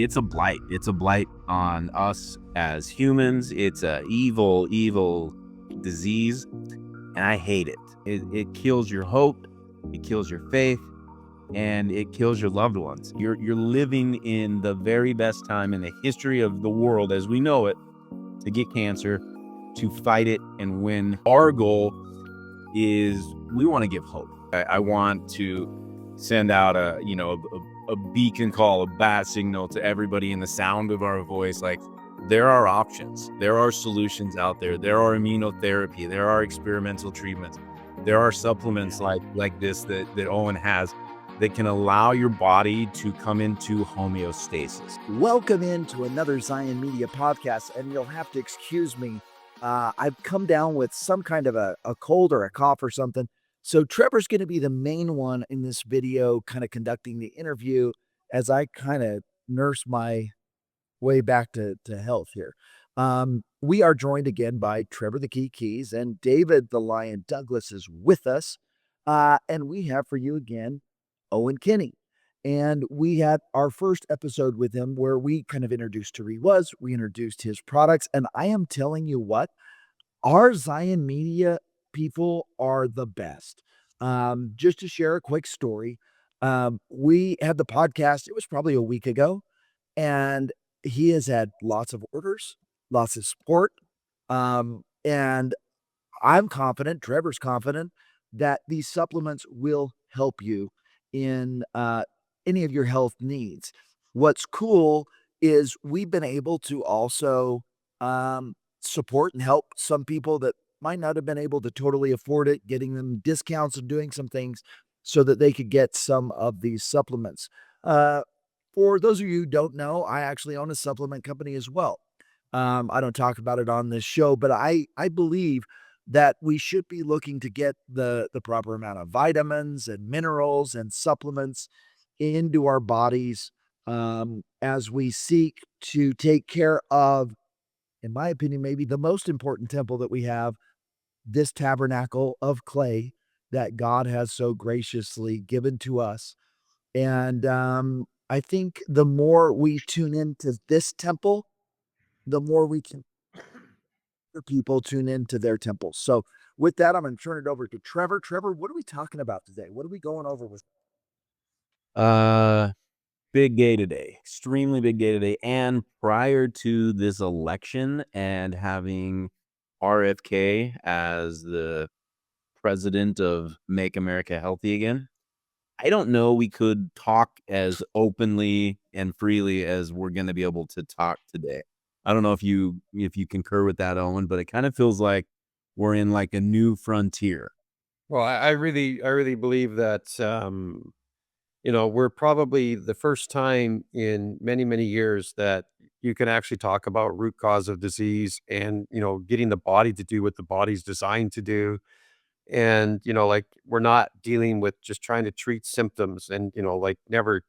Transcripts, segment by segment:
it's a blight. It's a blight on us as humans. It's a evil disease, and I hate it. It kills your hope, it kills your faith, and it kills your loved ones. You're living in the very best time in the history of the world as we know it to get cancer, to fight it and win. Our goal is we want to give hope. I want to send out a beacon call, a bat signal to everybody in the sound of our voice. Like, there are options, there are solutions out there. There are immunotherapy, there are experimental treatments, there are supplements like this that Owen has that can allow your body to come into homeostasis. Welcome into another Zion Media podcast, and you'll have to excuse me. I've come down with some kind of a cold or a cough or something. So Trevor's going to be the main one in this video, kind of conducting the interview as I kind of nurse my way back to health here. We are joined again by Trevor the Key Keys, and David the Lion Douglas is with us. And we have for you again, Owen Kinney. And we had our first episode with him where we kind of introduced who he was, we introduced his products, and I am telling you what, our Zion Media people are the best. Just to share a quick story, we had the podcast, it was probably a week ago, and he has had lots of orders, lots of support, and I'm confident, Trevor's confident, that these supplements will help you in any of your health needs. What's cool is we've been able to also support and help some people that might not have been able to totally afford it, getting them discounts and doing some things so that they could get some of these supplements. For those of you who don't know, I actually own a supplement company as well. I don't talk about it on this show, but I believe that we should be looking to get the proper amount of vitamins and minerals and supplements into our bodies as we seek to take care of, in my opinion, maybe the most important temple that we have, this tabernacle of clay that God has so graciously given to us. And I think the more we tune into this temple, the more we can people tune into their temples. So with that, I'm going to turn it over to Trevor. Trevor, what are we talking about today? What are we going over with? Big day today, extremely big day today. And prior to this election and having RFK as the president of Make America Healthy Again, I don't know we could talk as openly and freely as we're going to be able to talk today. I don't know if you concur with that, Owen, but it kind of feels like we're in like a new frontier. Well, I really believe that, we're probably the first time in many, many years that you can actually talk about root cause of disease and, getting the body to do what the body's designed to do. And, like, we're not dealing with just trying to treat symptoms and, like, never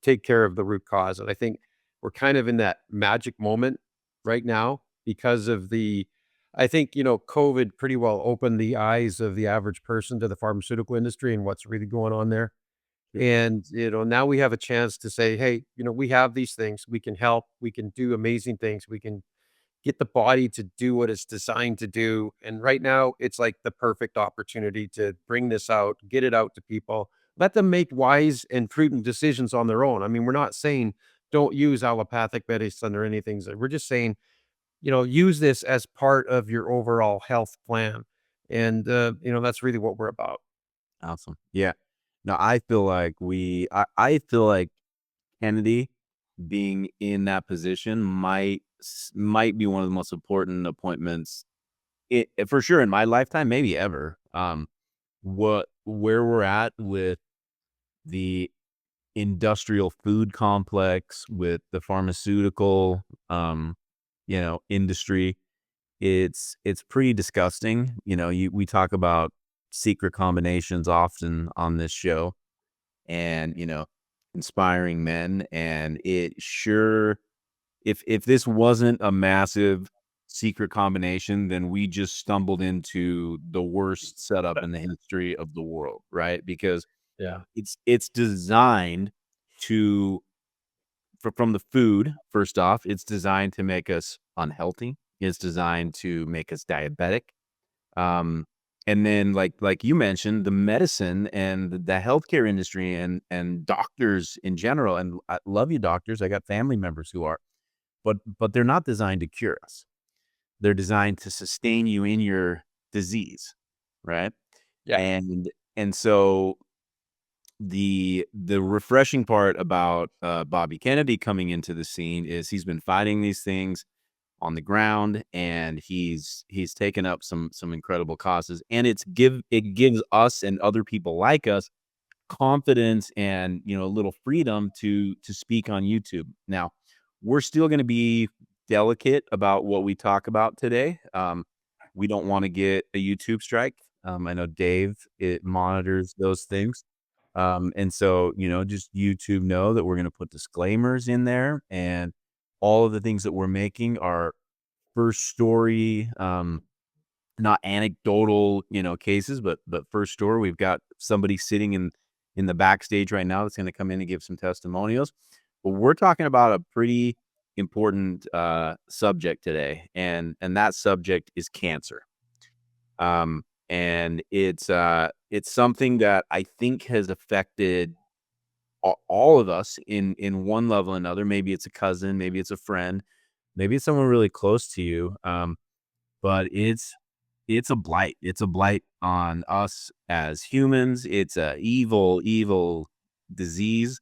take care of the root cause. And I think we're kind of in that magic moment right now because of I think, COVID pretty well opened the eyes of the average person to the pharmaceutical industry and what's really going on there. And, now we have a chance to say, hey, we have these things, we can help, we can do amazing things, we can get the body to do what it's designed to do. And right now, it's like the perfect opportunity to bring this out, get it out to people, let them make wise and prudent decisions on their own. I mean, we're not saying don't use allopathic medicine or anything. We're just saying, use this as part of your overall health plan. And, that's really what we're about. Awesome. Yeah. No, I feel like I feel like Kennedy being in that position might be one of the most important appointments for sure in my lifetime, maybe ever. Where we're at with the industrial food complex, with the pharmaceutical, industry, it's pretty disgusting. We talk about secret combinations often on this show, and inspiring men, and it sure, if this wasn't a massive secret combination, then we just stumbled into the worst setup in the history of the world, right? Because Yeah. it's designed to from the food. First off, it's designed to make us unhealthy. It's designed to make us diabetic. Um, and then like you mentioned, the medicine and the healthcare industry and doctors in general, and I love you doctors. I got family members who are, but they're not designed to cure us. They're designed to sustain you in your disease, right? Yeah. And and so the refreshing part about Bobby Kennedy coming into the scene is he's been fighting these things on the ground, and he's taken up some incredible causes, and it gives us and other people like us confidence and, a little freedom to speak on YouTube. Now, we're still gonna be delicate about what we talk about today. We don't wanna get a YouTube strike. I know Dave, it monitors those things. And so, just YouTube know that we're gonna put disclaimers in there, and all of the things that we're making are first story, not anecdotal, cases, but first story. We've got somebody sitting in the backstage right now that's gonna come in and give some testimonials. But we're talking about a pretty important subject today, and that subject is cancer. And it's something that I think has affected all of us in one level or another. Maybe it's a cousin, maybe it's a friend, maybe it's someone really close to you. But it's a blight. It's a blight on us as humans. It's a evil disease,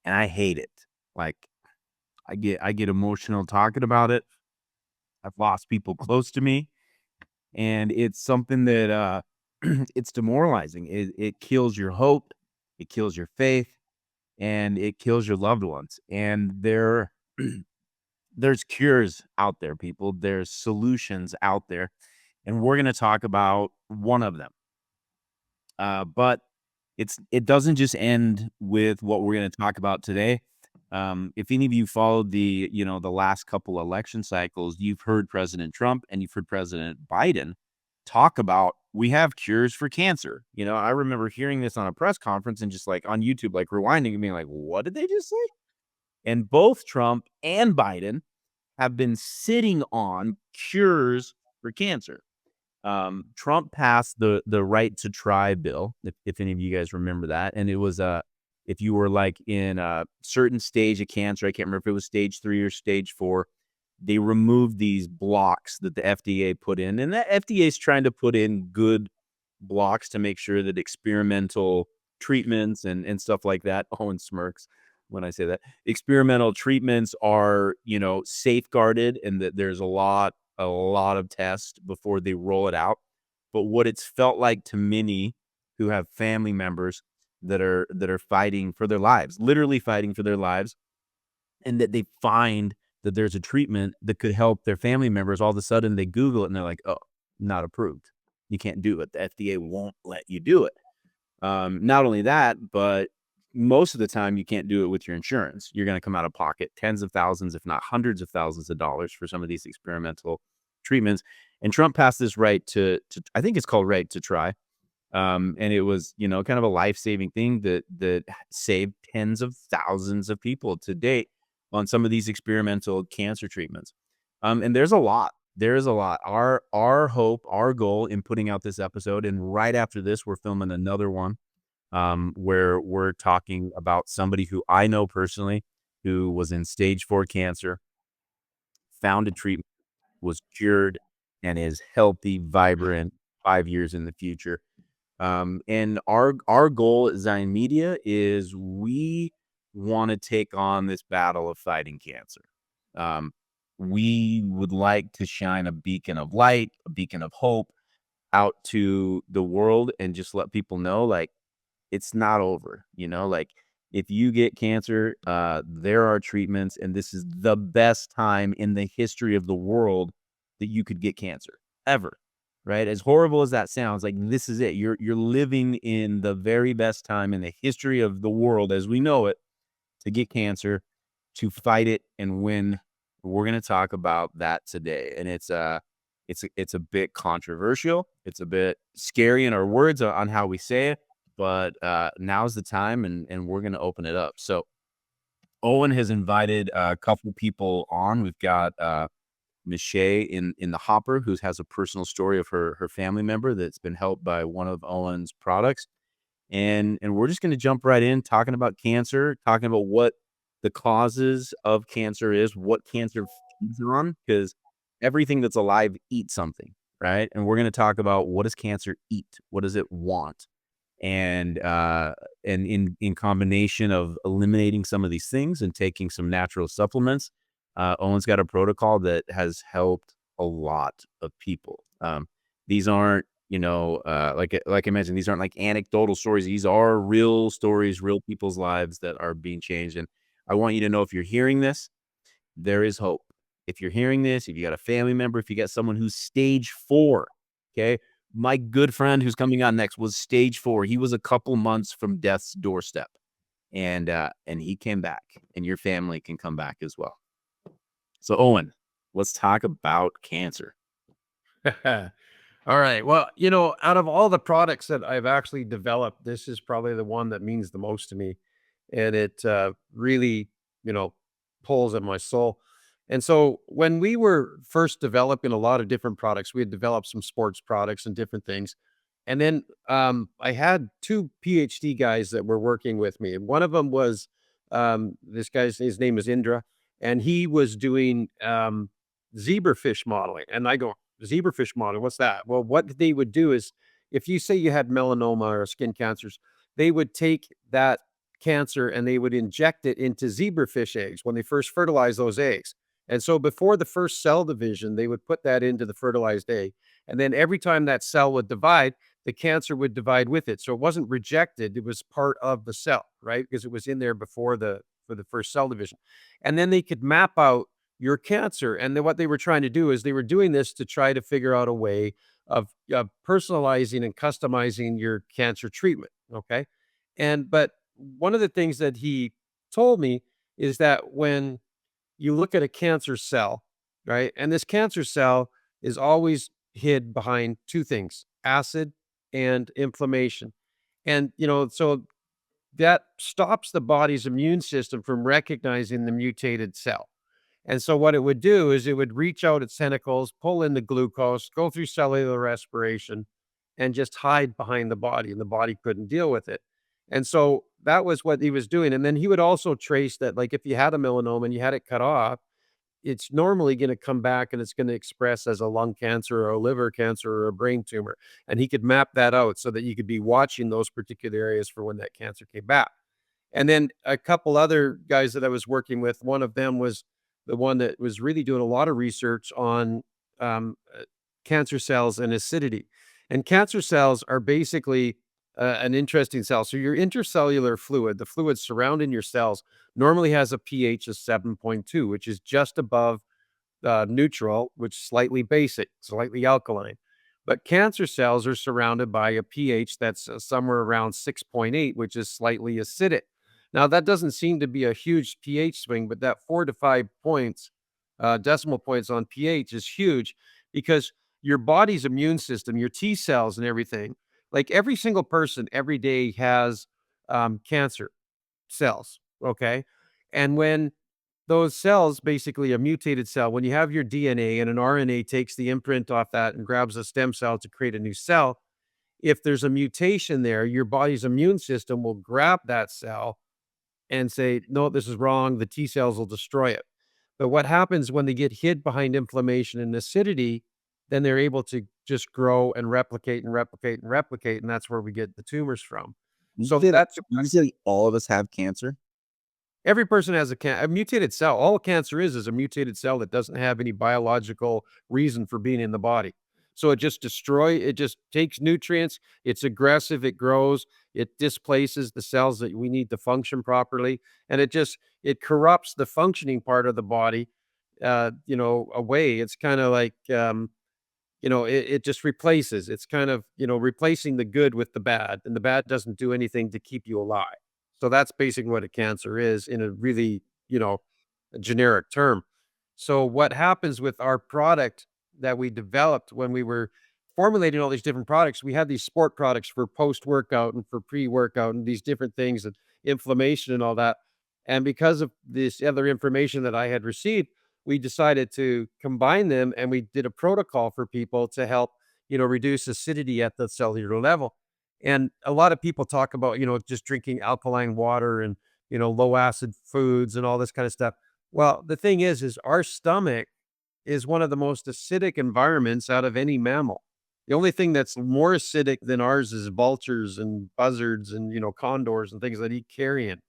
and I hate it. Like, I get emotional talking about it. I've lost people close to me, and it's something that it's demoralizing. It kills your hope, it kills your faith, and it kills your loved ones. And there's cures out there, people. There's solutions out there, and we're going to talk about one of them. But it doesn't just end with what we're going to talk about today. If any of you followed the last couple election cycles, you've heard President Trump and you've heard President Biden talk about we have cures for cancer. I remember hearing this on a press conference and just like on YouTube, like rewinding and being like, what did they just say? And both Trump and Biden have been sitting on cures for cancer. Trump passed the right to try bill, if any of you guys remember that, and it was if you were like in a certain stage of cancer, I can't remember if it was stage 3 or stage 4, they removed these blocks that the FDA put in, and the FDA is trying to put in good blocks to make sure that experimental treatments and stuff like that. Owen smirks when I say that. Experimental treatments are, safeguarded, and that there's a lot of tests before they roll it out. But what it's felt like to many who have family members that are fighting for their lives, literally fighting for their lives, and that they find that there's a treatment that could help their family members, all of a sudden they Google it and they're like, "Oh, not approved. You can't do it. The FDA won't let you do it." Not only that, but most of the time you can't do it with your insurance. You're gonna come out of pocket tens of thousands, if not hundreds of thousands of dollars for some of these experimental treatments. And Trump passed this right to I think it's called right to try. And it was, kind of a life-saving thing that saved tens of thousands of people to date on some of these experimental cancer treatments. And there's a lot. There's a lot. Our hope, our goal in putting out this episode, and right after this, we're filming another one, where we're talking about somebody who I know personally who was in stage 4 cancer, found a treatment, was cured, and is healthy, vibrant 5 years in the future. And our goal at Zion Media is we want to take on this battle of fighting cancer. Um, we would like to shine a beacon of light, a beacon of hope out to the world, and just let people know, like, it's not over. Like, if you get cancer, there are treatments, and this is the best time in the history of the world that you could get cancer ever. Right? As horrible as that sounds, like, this is it. You're living in the very best time in the history of the world as we know it to get cancer, to fight it and win. We're going to talk about that today. And it's a bit controversial. It's a bit scary in our words on how we say it, but now's the time, and we're going to open it up. So Owen has invited a couple people on. We've got Michelle in the hopper, who has a personal story of her family member that's been helped by one of Owen's products. And we're just gonna jump right in talking about cancer, talking about what the causes of cancer is, what cancer feeds on, because everything that's alive eats something, right? And we're gonna talk about what does cancer eat? What does it want? And in combination of eliminating some of these things and taking some natural supplements, Owen's got a protocol that has helped a lot of people. These aren't, like I mentioned, these aren't like anecdotal stories. These are real stories, real people's lives that are being changed. And I want you to know, if you're hearing this, there is hope. If you're hearing this, if you got a family member, if you got someone who's stage 4, okay? My good friend who's coming on next was stage 4. He was a couple months from death's doorstep, and he came back, and your family can come back as well. So, Owen, let's talk about cancer. All right. Well, out of all the products that I've actually developed, this is probably the one that means the most to me. And it really, you know, pulls at my soul. And so when we were first developing a lot of different products, we had developed some sports products and different things. And then I had two PhD guys that were working with me. And one of them was this guy's, his name is Indra, and he was doing zebrafish modeling. And I go, zebrafish modeling, what's that? Well, what they would do is if you say you had melanoma or skin cancers, they would take that cancer and they would inject it into zebrafish eggs when they first fertilize those eggs. And so before the first cell division, they would put that into the fertilized egg. And then every time that cell would divide, the cancer would divide with it. So it wasn't rejected, it was part of the cell, right? Because it was in there before the for the first cell division. And then they could map out your cancer. And then what they were trying to do is they were doing this to try to figure out a way of personalizing and customizing your cancer treatment. Okay. But one of the things that he told me is that when you look at a cancer cell, right, and this cancer cell is always hid behind two things: acid and inflammation. And, so that stops the body's immune system from recognizing the mutated cell. And so what it would do is it would reach out its tentacles, pull in the glucose, go through cellular respiration, and just hide behind the body, and the body couldn't deal with it. And so that was what he was doing. And then he would also trace that, like, if you had a melanoma and you had it cut off, it's normally going to come back and it's going to express as a lung cancer or a liver cancer or a brain tumor. And he could map that out so that you could be watching those particular areas for when that cancer came back. And then a couple other guys that I was working with, one of them was the one that was really doing a lot of research on um, uh, cancer cells and acidity. And cancer cells are basically an interesting cell. So your intercellular fluid, the fluid surrounding your cells, normally has a pH of 7.2, which is just above neutral, which is slightly basic, slightly alkaline. But cancer cells are surrounded by a pH that's somewhere around 6.8, which is slightly acidic. Now, that doesn't seem to be a huge pH swing, but that 4 to 5 points, decimal points on pH is huge because your body's immune system, your T cells and everything, like every single person every day has cancer cells. Okay. And when those cells, basically a mutated cell, when you have your DNA and an RNA takes the imprint off that and grabs a stem cell to create a new cell, if there's a mutation there, your body's immune system will grab that cell and say, no, this is wrong. The T cells will destroy it. But what happens when they get hid behind inflammation and acidity, then they're able to just grow and replicate and replicate and replicate. And that's where we get the tumors from. You So say that that's you say all of us have cancer? every person has a mutated cell. All cancer is a mutated cell that doesn't have any biological reason for being in the body. So it just takes nutrients, it's aggressive, it grows, it displaces the cells that we need to function properly, and it corrupts the functioning part of the body, away. It's kinda like, it just replaces. It's kind of, replacing the good with the bad, and the bad doesn't do anything to keep you alive. So that's basically what a cancer is in a really, a generic term. So what happens with our product that we developed when we were formulating all these different products, we had these sport products for post-workout and for pre-workout and these different things and inflammation and all that. And because of this other information that I had received, we decided to combine them, and we did a protocol for people to help, reduce acidity at the cellular level. And a lot of people talk about, just drinking alkaline water and, low acid foods and all this kind of stuff. Well, the thing is our stomach is one of the most acidic environments out of any mammal. The only thing that's more acidic than ours is vultures and buzzards and, condors and things that eat carrion.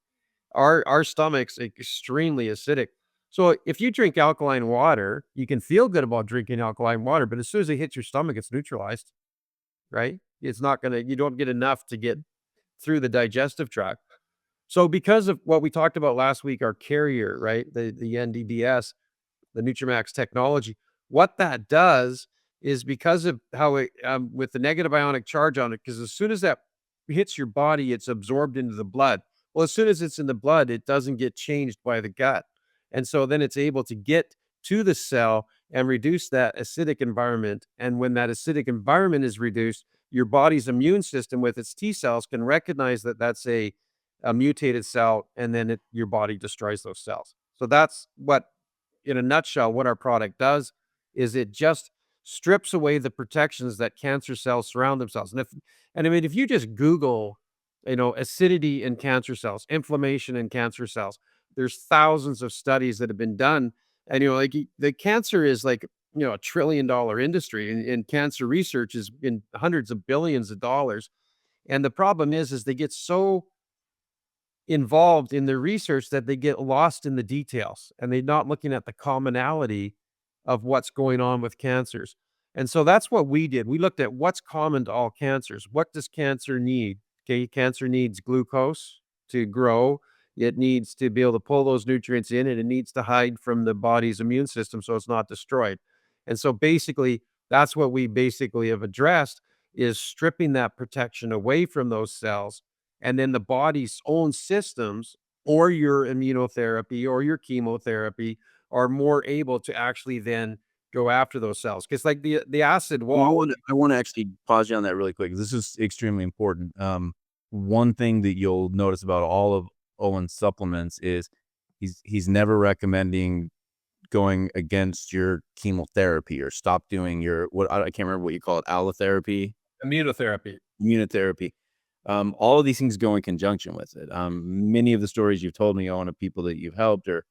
Our stomach's extremely acidic. So if you drink alkaline water, you can feel good about drinking alkaline water, but as soon as it hits your stomach, it's neutralized, right? It's not gonna you don't get enough to get through the digestive tract. So because of what we talked about last week, our carrier, right? The NDBS, the Nutramax technology. What that does is because of how it, with the negative ionic charge on it, because as soon as that hits your body, it's absorbed into the blood. Well, as soon as it's in the blood, it doesn't get changed by the gut. And so then it's able to get to the cell and reduce that acidic environment. And when that acidic environment is reduced, your body's immune system with its T cells can recognize that that's a mutated cell, and then your body destroys those cells. So that's what, in a nutshell, what our product does is it just strips away the protections that cancer cells surround themselves. And I mean, if you just Google, acidity in cancer cells, inflammation in cancer cells, there's thousands of studies that have been done. And, like the cancer is like, $1 trillion industry, and cancer research is in hundreds of billions of dollars. And the problem is they get so involved in their research that they get lost in the details, and they're not looking at the commonality of what's going on with cancers. And so that's what we did. We looked at what's common to all cancers. What does cancer need? Okay, cancer needs glucose to grow. It needs to be able to pull those nutrients in, and it needs to hide from the body's immune system so it's not destroyed. And so basically, that's what we basically have addressed, is stripping that protection away from those cells, and then the body's own systems, or your immunotherapy or your chemotherapy, are more able to actually then go after those cells. Because like the acid Well, wall. I wanna actually pause you on that really quick. This is extremely important. One thing that you'll notice about all of Owen's supplements is he's never recommending going against your chemotherapy or stop doing your what I can't remember what you call it, allotherapy, Immunotherapy. immunotherapy. All of these things go in conjunction with it. Many of the stories you've told me, Owen, of people that you've helped are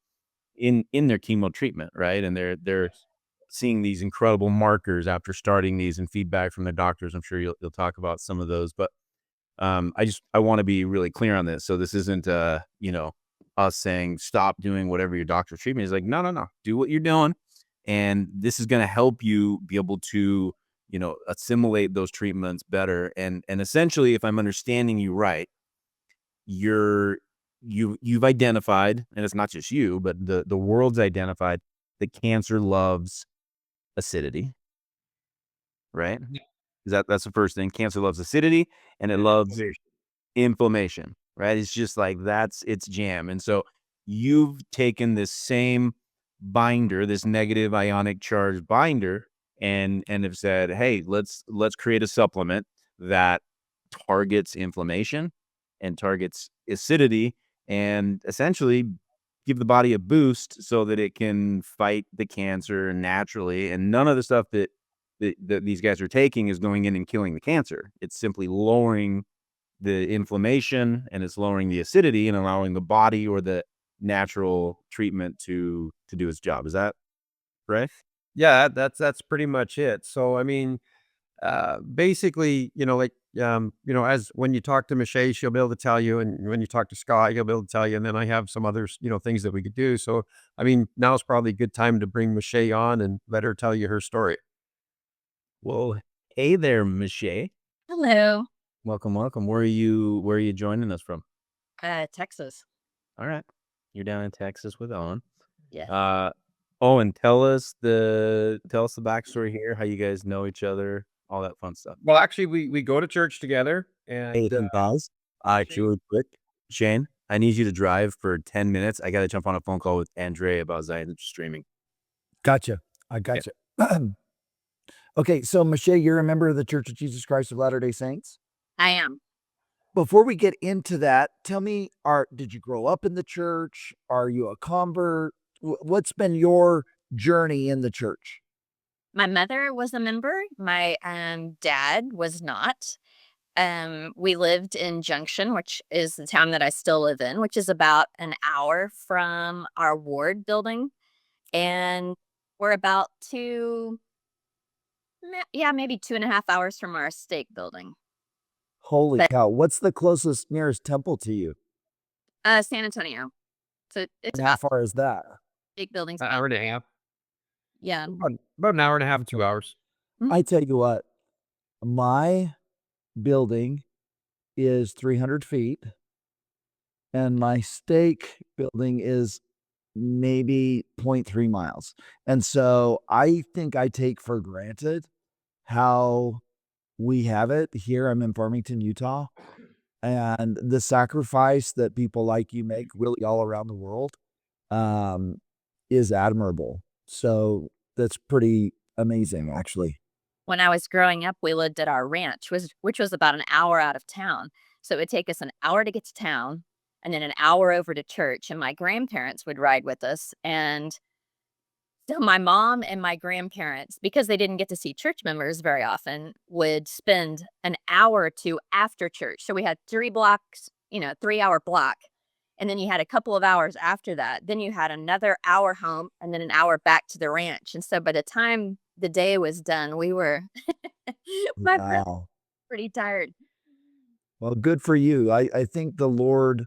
in their chemo treatment, right? And they're Yes. seeing these incredible markers after starting these and feedback from their doctors. I'm sure you'll talk about some of those, but I want to be really clear on this. So this isn't us saying stop doing whatever your doctor's treatment is. Like, no, no, no, do what you're doing, and this is going to help you be able to assimilate those treatments better. And essentially, if I'm understanding you right, you've identified, and it's not just you, but the world's identified that cancer loves acidity, right? Mhm. That's the first thing. Cancer loves acidity, and it And loves inflammation. inflammation, right? It's just like that's its jam. And so you've taken this same binder, this negative ionic charge binder, and have said, hey, let's create a supplement that targets inflammation and targets acidity, and essentially give the body a boost so that it can fight the cancer naturally. And none of the stuff that these guys are taking is going in and killing the cancer. It's simply lowering the inflammation, and it's lowering the acidity and allowing the body or the natural treatment to do its job. Is that right? Yeah, that's pretty much it. So I mean, basically, like, as when you talk to Michelle, she'll be able to tell you, and when you talk to Scott, he'll be able to tell you, and then I have some others, things that we could do. So, I mean, now is probably a good time to bring Michelle on and let her tell you her story. Well, hey there, Michelle. Hello. Welcome, welcome. Where are you joining us from? Texas. All right. You're down in Texas with Owen. Yes. Owen, tell us the backstory here, how you guys know each other, all that fun stuff. Well, actually, we go to church together, Hey, and guys. Actually, really quick, Shane, I need you to drive for 10 minutes. I got to jump on a phone call with Andre about Zion streaming. Gotcha. I Yeah. gotcha. Okay, so Michelle, you're a member of the Church of Jesus Christ of Latter-day Saints? I am. before we get into that, tell me, did you grow up in the church? Are you a convert? What's been your journey in the church? My mother was a member. My dad was not. We lived in Junction, which is the town that I still live in, which is about an hour from our ward building, and we're about maybe 2.5 hours from our stake building. Holy But cow. What's the closest nearest temple to you? San Antonio, so it's And how about far is that? stake buildings. An hour and a half, Yeah. about an hour and a half, 2 hours. I tell you what, my building is 300 feet and my stake building is maybe 0.3 miles. And so I think I take for granted how we have it here. I'm in Farmington, Utah, and the sacrifice that people like you make really all around the world um, is admirable. So that's pretty amazing, actually. When I was growing up, we lived at our ranch, which was about an hour out of town. So it would take us an hour to get to town and then an hour over to church. And my grandparents would ride with us. And so my mom and my grandparents, because they didn't get to see church members very often, would spend an hour or two after church. So we had 3 blocks, 3-hour block. And then you had a couple of hours after that. Then you had another hour home and then an hour back to the ranch. And so by the time the day was done, we were my brother Wow. pretty tired. Well, good for you. I think the Lord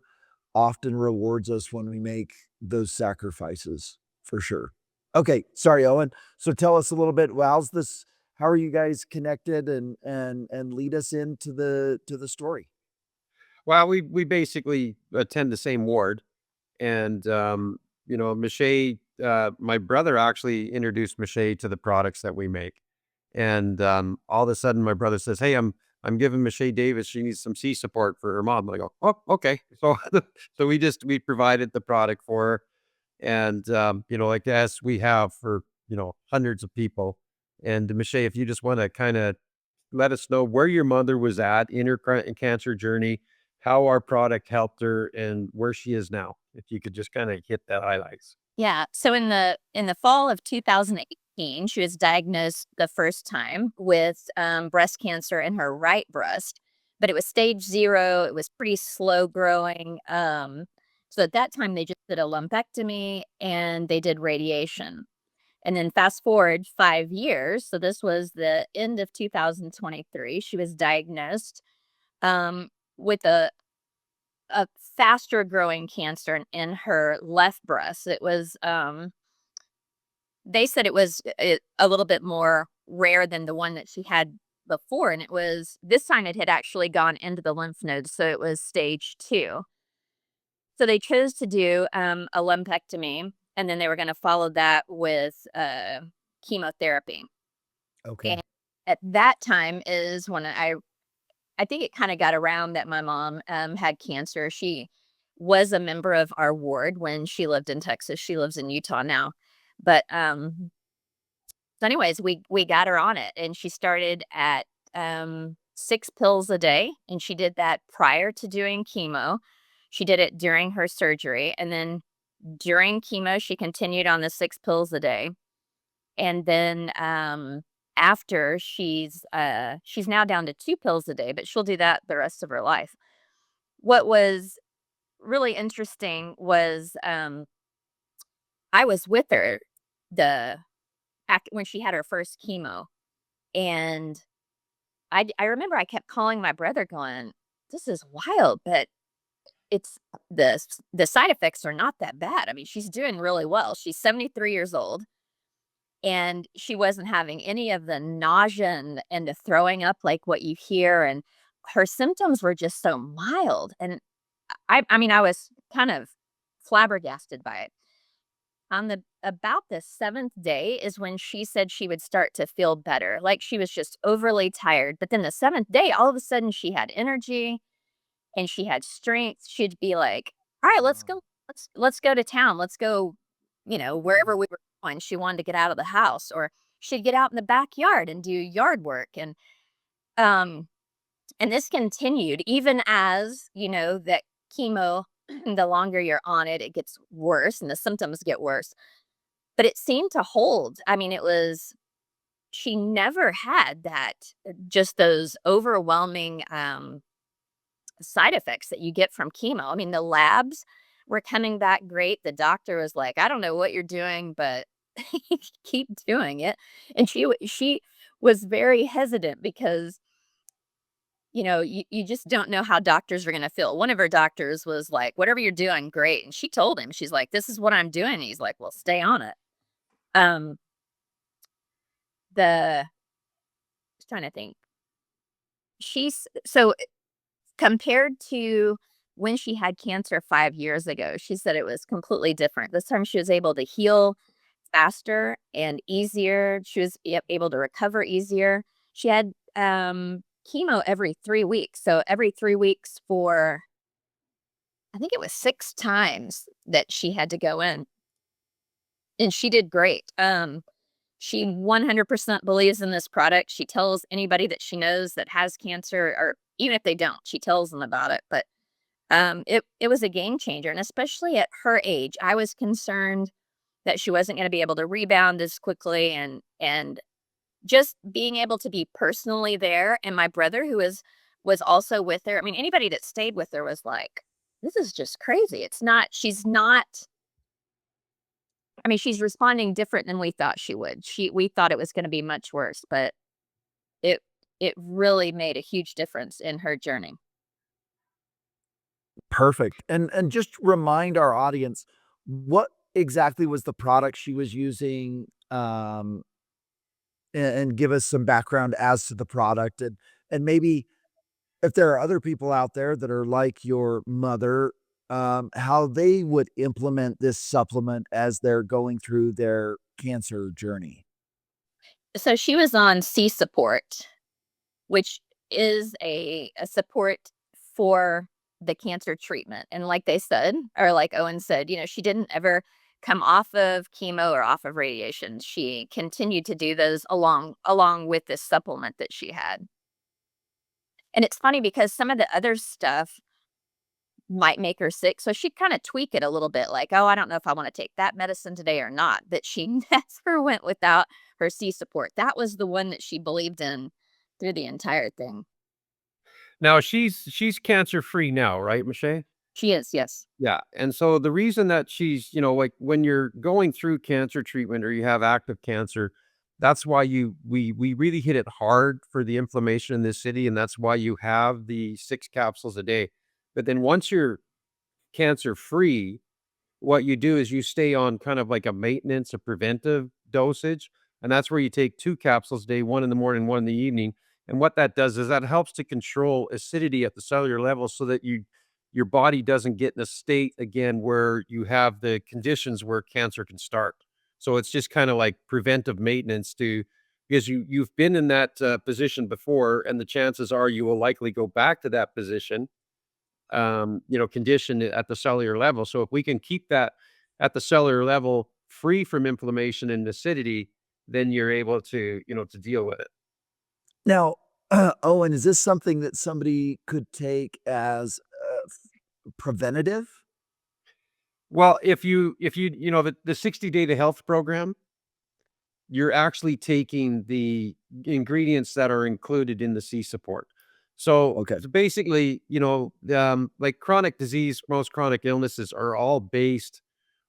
often rewards us when we make those sacrifices for sure. Okay, sorry, Owen. So tell us a little bit. How are you guys connected and lead us into the story? Well, we basically attend the same ward, and Mache, my brother actually introduced Mache to the products that we make, and all of a sudden, my brother says, "Hey, I'm giving Mache Davis. She needs some C support for her mom." I go, "Oh, okay." So so we provided the product for her, and like as we have for hundreds of people. And Mache, if you just want to kind of let us know where your mother was at in her cancer journey, how our product helped her, and where she is now. If you could just kind of hit that highlights. Yeah. So in the fall of 2018, she was diagnosed the first time with breast cancer in her right breast, but it was stage 0. It was pretty slow growing. So at that time, they just did a lumpectomy and they did radiation. And then fast forward 5 years. So this was the end of 2023. She was diagnosed with a faster growing cancer in her left breast. It was they said it was a little bit more rare than the one that she had before, and it was this time it had actually gone into the lymph nodes, so it was stage 2. So they chose to do a lumpectomy, and then they were going to follow that with chemotherapy. Okay. And at that time is when I think it kind of got around that my mom had cancer. She was a member of our ward when she lived in Texas. She lives in Utah now. But so anyways, we got her on it and she started at 6 pills a day and she did that prior to doing chemo. She did it during her surgery and then during chemo she continued on the 6 pills a day. And then after she's now down to 2 pills a day, but she'll do that the rest of her life. What was really interesting was I was with her the when she had her first chemo, and I remember I kept calling my brother, going, "This is wild," but it's the side effects are not that bad. I mean, she's doing really well. She's 73 years old. And she wasn't having any of the nausea and the throwing up like what you hear, and her symptoms were just so mild, and I mean, I was kind of flabbergasted by it. On the about the 7th day is when she said she would start to feel better, like she was just overly tired, but then the 7th day, all of a sudden, she had energy and she had strength. She'd be like, "All right, let's Wow. go. Let's go to town. Let's go, wherever we were going." She wanted to get out of the house, or she'd get out in the backyard and do yard work. And um, And this continued even as, that chemo, the longer you're on it, it gets worse and the symptoms get worse. But it seemed to hold. I mean, she never had that, just those overwhelming side effects that you get from chemo. I mean, the labs were coming back great. The doctor was like, I don't know what you're doing, but keep doing it. And she was very hesitant because you just don't know how doctors are going to feel. One of her doctors was like, whatever you're doing, great. And she told him, she's like, this is what I'm doing. And he's like, well, stay on it. Um, the Just trying to think. So compared to when she had cancer 5 years ago, she said it was completely different. This time she was able to heal faster and easier. She was able to recover easier. She had chemo every 3 weeks. So every 3 weeks for, I think it was 6 times that she had to go in. And she did great. She 100% believes in this product. She tells anybody that she knows that has cancer, or even if they don't, she tells them about it. But it was a game changer, and especially at her age, I was concerned that she wasn't going to be able to rebound as quickly, and just being able to be personally there. And my brother, who was also with her. I mean, anybody that stayed with her was like, "This is just crazy." It's not. She's not. I mean, she's responding different than we thought she would. We thought it was going to be much worse, but it it really made a huge difference in her journey. Perfect. And just remind our audience, what exactly was the product she was using, and give us some background as to the product, and maybe if there are other people out there that are like your mother, how they would implement this supplement as they're going through their cancer journey. So she was on C support, which is a support for the cancer treatment. And like they said, or like Owen said, she didn't ever come off of chemo or off of radiation. She continued to do those along with this supplement that she had. And it's funny because some of the other stuff might make her sick. So she'd kind of tweak it a little bit, like, oh, I don't know if I want to take that medicine today or not. But she never went without her C support. That was the one that she believed in through the entire thing. Now she's cancer free now, right, Michelle? She is, yes. Yeah, and so the reason that she's, like when you're going through cancer treatment or you have active cancer, that's why we really hit it hard for the inflammation in this city, and that's why you have the 6 capsules a day. But then once you're cancer free, what you do is you stay on kind of like a maintenance, a preventive dosage, and that's where you take 2 capsules a day, 1 in the morning, 1 in the evening. And what that does is that helps to control acidity at the cellular level so that your body doesn't get in a state again where you have the conditions where cancer can start. So it's just kind of like preventive maintenance to because you've been in that position before, and the chances are you will likely go back to that position condition at the cellular level. So if we can keep that at the cellular level free from inflammation and acidity, then you're able to, to deal with it. Now, Owen, is this something that somebody could take as preventative? Well, if you the 60 day to health program, you're actually taking the ingredients that are included in the C support. So, Okay. so basically, like chronic disease, most chronic illnesses are all based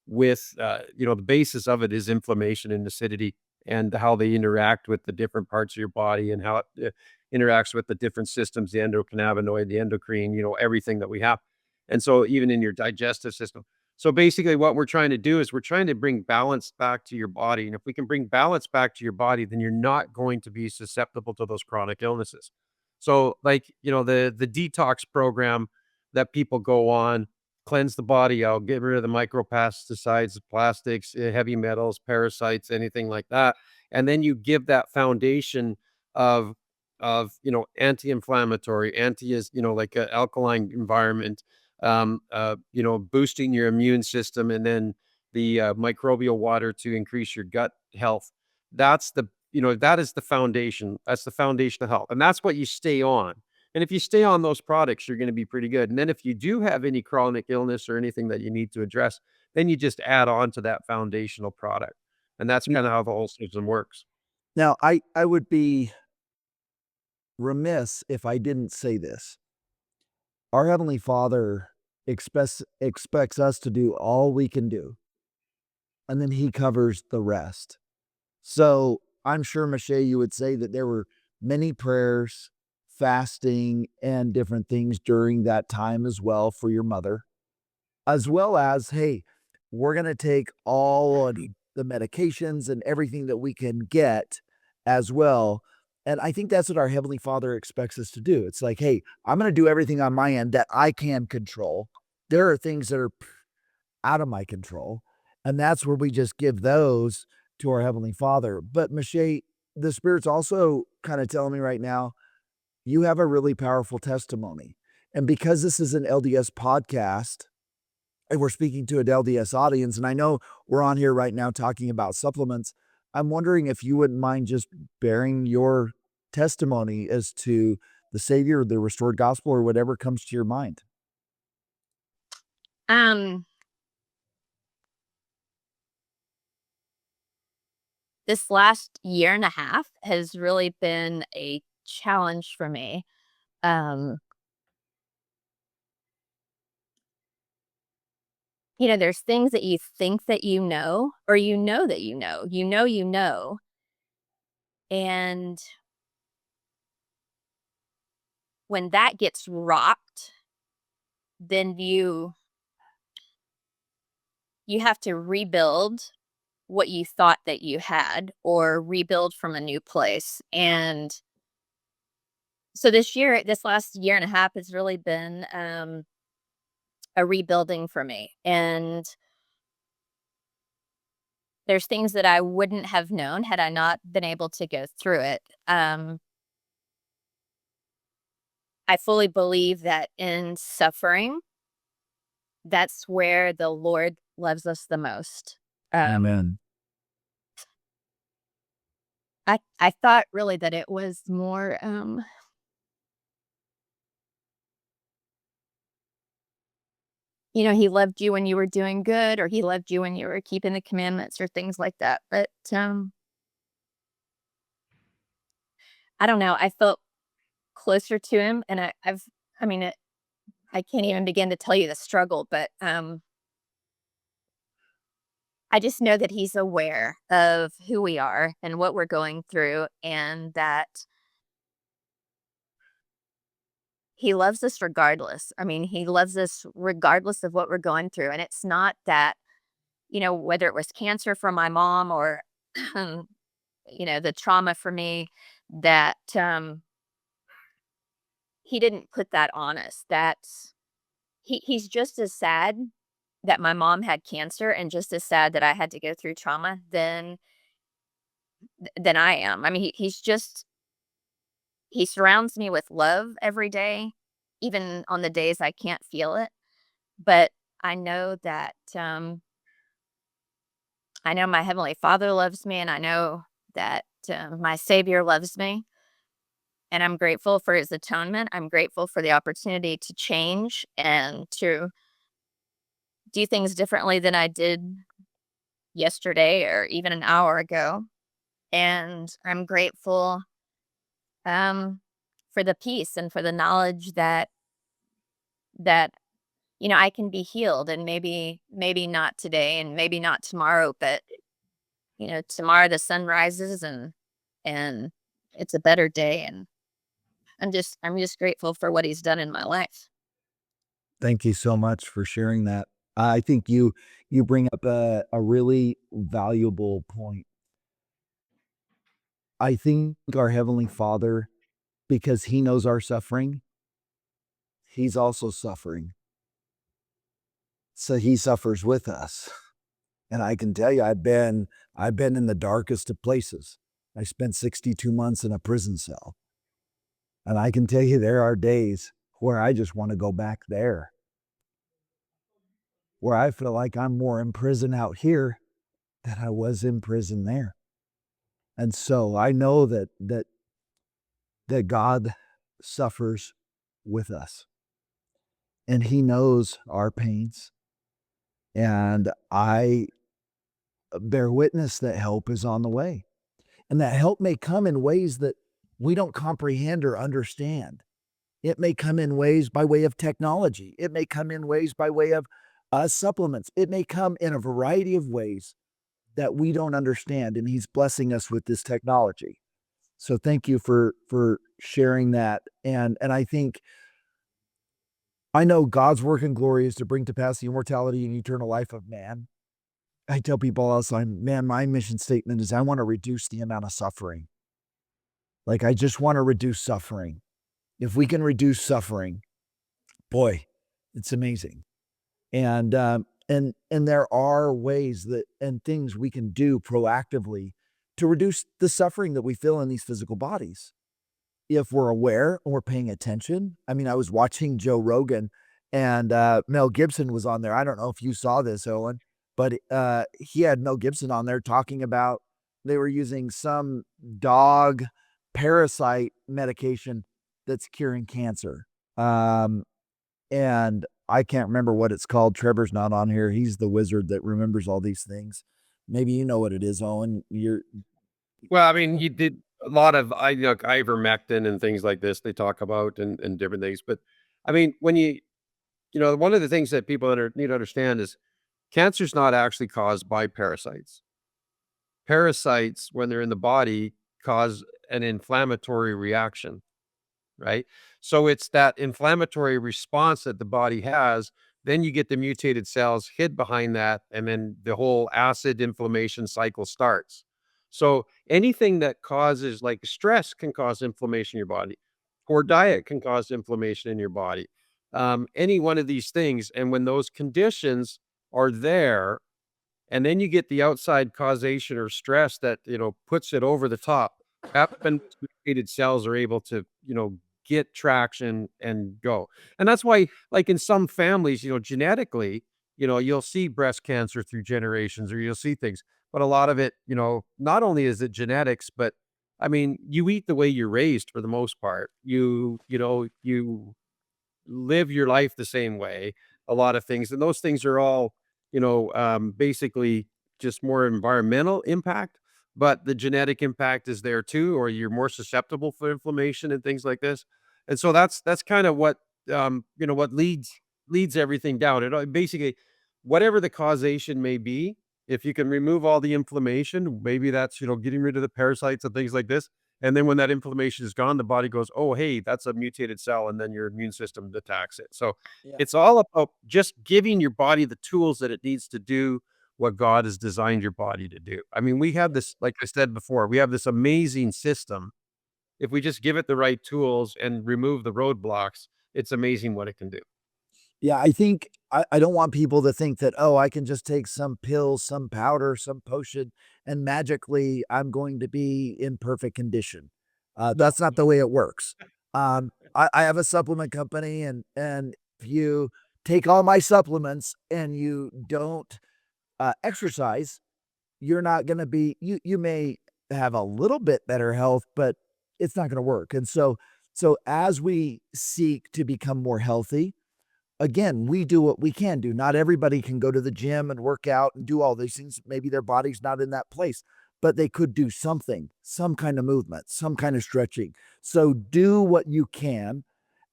with, the basis of it is inflammation and acidity and how they interact with the different parts of your body and how it interacts with the different systems, the endocannabinoid, the endocrine, everything that we have. And so even in your digestive system. So basically what we're trying to do is we're trying to bring balance back to your body. And if we can bring balance back to your body, then you're not going to be susceptible to those chronic illnesses. So like, the detox program that people go on, cleanse the body out, get rid of the micropesticides, plastics, heavy metals, parasites, anything like that. And then you give that foundation of anti-inflammatory, like a alkaline environment, boosting your immune system, and then the microbial water to increase your gut health. That's that is the foundation. That's the foundation of health. And that's what you stay on. And if you stay on those products, you're going to be pretty good. And then if you do have any chronic illness or anything that you need to address, then you just add on to that foundational product. And that's N- kind of how the whole system works. Now, I would be remiss if I didn't say this. Our Heavenly Father expects us to do all we can do, and then He covers the rest. So I'm sure, Michelle, you would say that there were many prayers, fasting, and different things during that time as well for your mother, as well as, hey, we're going to take all of the medications and everything that we can get as well. And I think that's what our Heavenly Father expects us to do. It's like, hey, I'm going to do everything on my end that I can control. There are things that are out of my control. And that's where we just give those to our Heavenly Father. But Michelle, the Spirit's also kind of telling me right now, you have a really powerful testimony. And because this is an LDS podcast, and we're speaking to an LDS audience, and I know we're on here right now talking about supplements, I'm wondering if you wouldn't mind just bearing your testimony as to the Savior, the restored gospel, or whatever comes to your mind. Um, this last year and a half has really been a challenge for me. Um, there's things that you think that you know, or you know that you know. And when that gets rocked, then you have to rebuild what you thought that you had, or rebuild from a new place. And so this last year and a half has really been a rebuilding for me. And there's things that I wouldn't have known had I not been able to go through it. I fully believe that in suffering, that's where the Lord loves us the most. Amen. I thought really that it was more, he loved you when you were doing good, or he loved you when you were keeping the commandments, or things like that. But I don't know. I felt closer to him, and I mean, I can't even begin to tell you the struggle, but I just know that he's aware of who we are and what we're going through, and that he loves us regardless. I mean, he loves us regardless of what we're going through. And it's not that, whether it was cancer for my mom, or, the trauma for me, that he didn't put that on us. He's just as sad that my mom had cancer, and just as sad that I had to go through trauma than I am. I mean, he surrounds me with love every day, even on the days I can't feel it. But I know that, I know my Heavenly Father loves me, and I know that my Savior loves me. And I'm grateful for his atonement. I'm grateful for the opportunity to change and to do things differently than I did yesterday, or even an hour ago. And I'm grateful um, for the peace and for the knowledge that I can be healed, and maybe not today, and maybe not tomorrow, but tomorrow the sun rises, and it's a better day. And I'm just grateful for what he's done in my life. Thank you so much for sharing that. I think you bring up a really valuable point. I think our Heavenly Father, because He knows our suffering, He's also suffering. So He suffers with us. And I can tell you, I've been in the darkest of places. I spent 62 months in a prison cell. And I can tell you there are days where I just want to go back there, where I feel like I'm more in prison out here than I was in prison there. And so I know that God suffers with us. And he knows our pains. And I bear witness that help is on the way. And that help may come in ways that we don't comprehend or understand. It may come in ways by way of technology. It may come in ways by way of supplements. It may come in a variety of ways that we don't understand. And he's blessing us with this technology. So thank you for sharing that. And I think I know God's work and glory is to bring to pass the immortality and eternal life of man. I tell people all the time, man, my mission statement is I want to reduce the amount of suffering. Like, I just want to reduce suffering. If we can reduce suffering, boy, it's amazing. And there are ways that and things we can do proactively to reduce the suffering that we feel in these physical bodies. If we're aware and we're paying attention. I mean, I was watching Joe Rogan and Mel Gibson was on there. I don't know if you saw this, Owen, but he had Mel Gibson on there talking about they were using some dog parasite medication that's curing cancer. And I can't remember what it's called. Trevor's not on here. He's the wizard that remembers all these things. Maybe you know what it is, Owen. Well, I mean, you did a lot of ivermectin and things like this they talk about and different things. But I mean, when one of the things that people need to understand is cancer's not actually caused by parasites. Parasites, when they're in the body, cause an inflammatory reaction, right? So it's that inflammatory response that the body has. Then you get the mutated cells hid behind that, and then the whole acid inflammation cycle starts. So anything that causes like stress can cause inflammation in your body. Poor diet can cause inflammation in your body. Any one of these things. And when those conditions are there, and then you get the outside causation or stress that, puts it over the top. That's when mutated cells are able to, get traction and go. And that's why, like in some families, genetically, you'll see breast cancer through generations or you'll see things. But a lot of it, not only is it genetics, but I mean, you eat the way you're raised for the most part. You live your life the same way, a lot of things. And those things are all, basically just more environmental impact, but the genetic impact is there too, or you're more susceptible for inflammation and things like this. And so that's kind of what, what leads everything down. Basically, whatever the causation may be, if you can remove all the inflammation, maybe that's, getting rid of the parasites and things like this. And then when that inflammation is gone, the body goes, "Oh, hey, that's a mutated cell," and then your immune system attacks it. So Yeah. it's all about just giving your body the tools that it needs to do what God has designed your body to do. I mean, we have this, like I said before, we have this amazing system. If we just give it the right tools and remove the roadblocks, it's amazing what it can do. Yeah, I think I don't want people to think that, oh, I can just take some pills, some powder, some potion, and magically I'm going to be in perfect condition. That's not the way it works. I have a supplement company, and if you take all my supplements and you don't exercise, you're not going to be. You may have a little bit better health, but it's not going to work. And so as we seek to become more healthy, again, we do what we can do. Not everybody can go to the gym and work out and do all these things. Maybe their body's not in that place, but they could do something, some kind of movement, some kind of stretching. So do what you can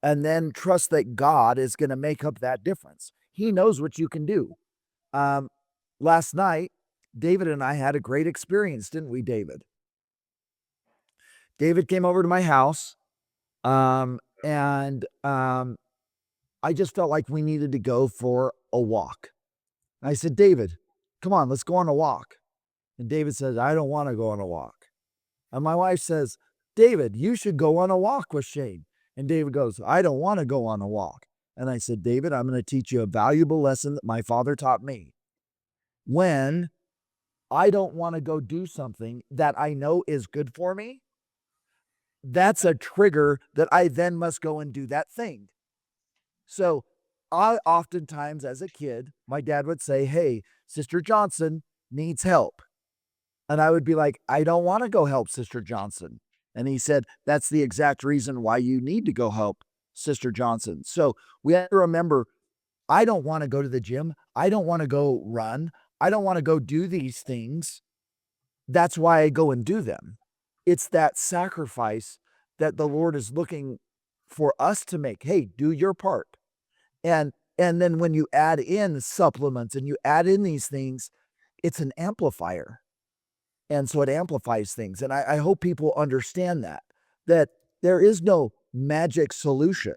and then trust that God is going to make up that difference. He knows what you can do. Um, Last night, David and I had a great experience, didn't we, David? David came over to my house, and I just felt like we needed to go for a walk. I said, David, come on, let's go on a walk. And David says, I don't want to go on a walk. And my wife says, David, you should go on a walk with Shane. And David goes, I don't want to go on a walk. And I said, David, I'm going to teach you a valuable lesson that my father taught me. When I don't want to go do something that I know is good for me, that's a trigger that I then must go and do that thing. So I oftentimes, as a kid, my dad would say, hey, Sister Johnson needs help. And I would be like, I don't want to go help Sister Johnson. And he said, that's the exact reason why you need to go help Sister Johnson. So we have to remember, I don't want to go to the gym. I don't want to go run. I don't want to go do these things. That's why I go and do them. It's that sacrifice that the Lord is looking for us to make. Hey, do your part. And then when you add in supplements and you add in these things, it's an amplifier. And so it amplifies things. And I hope people understand that there is no magic solution.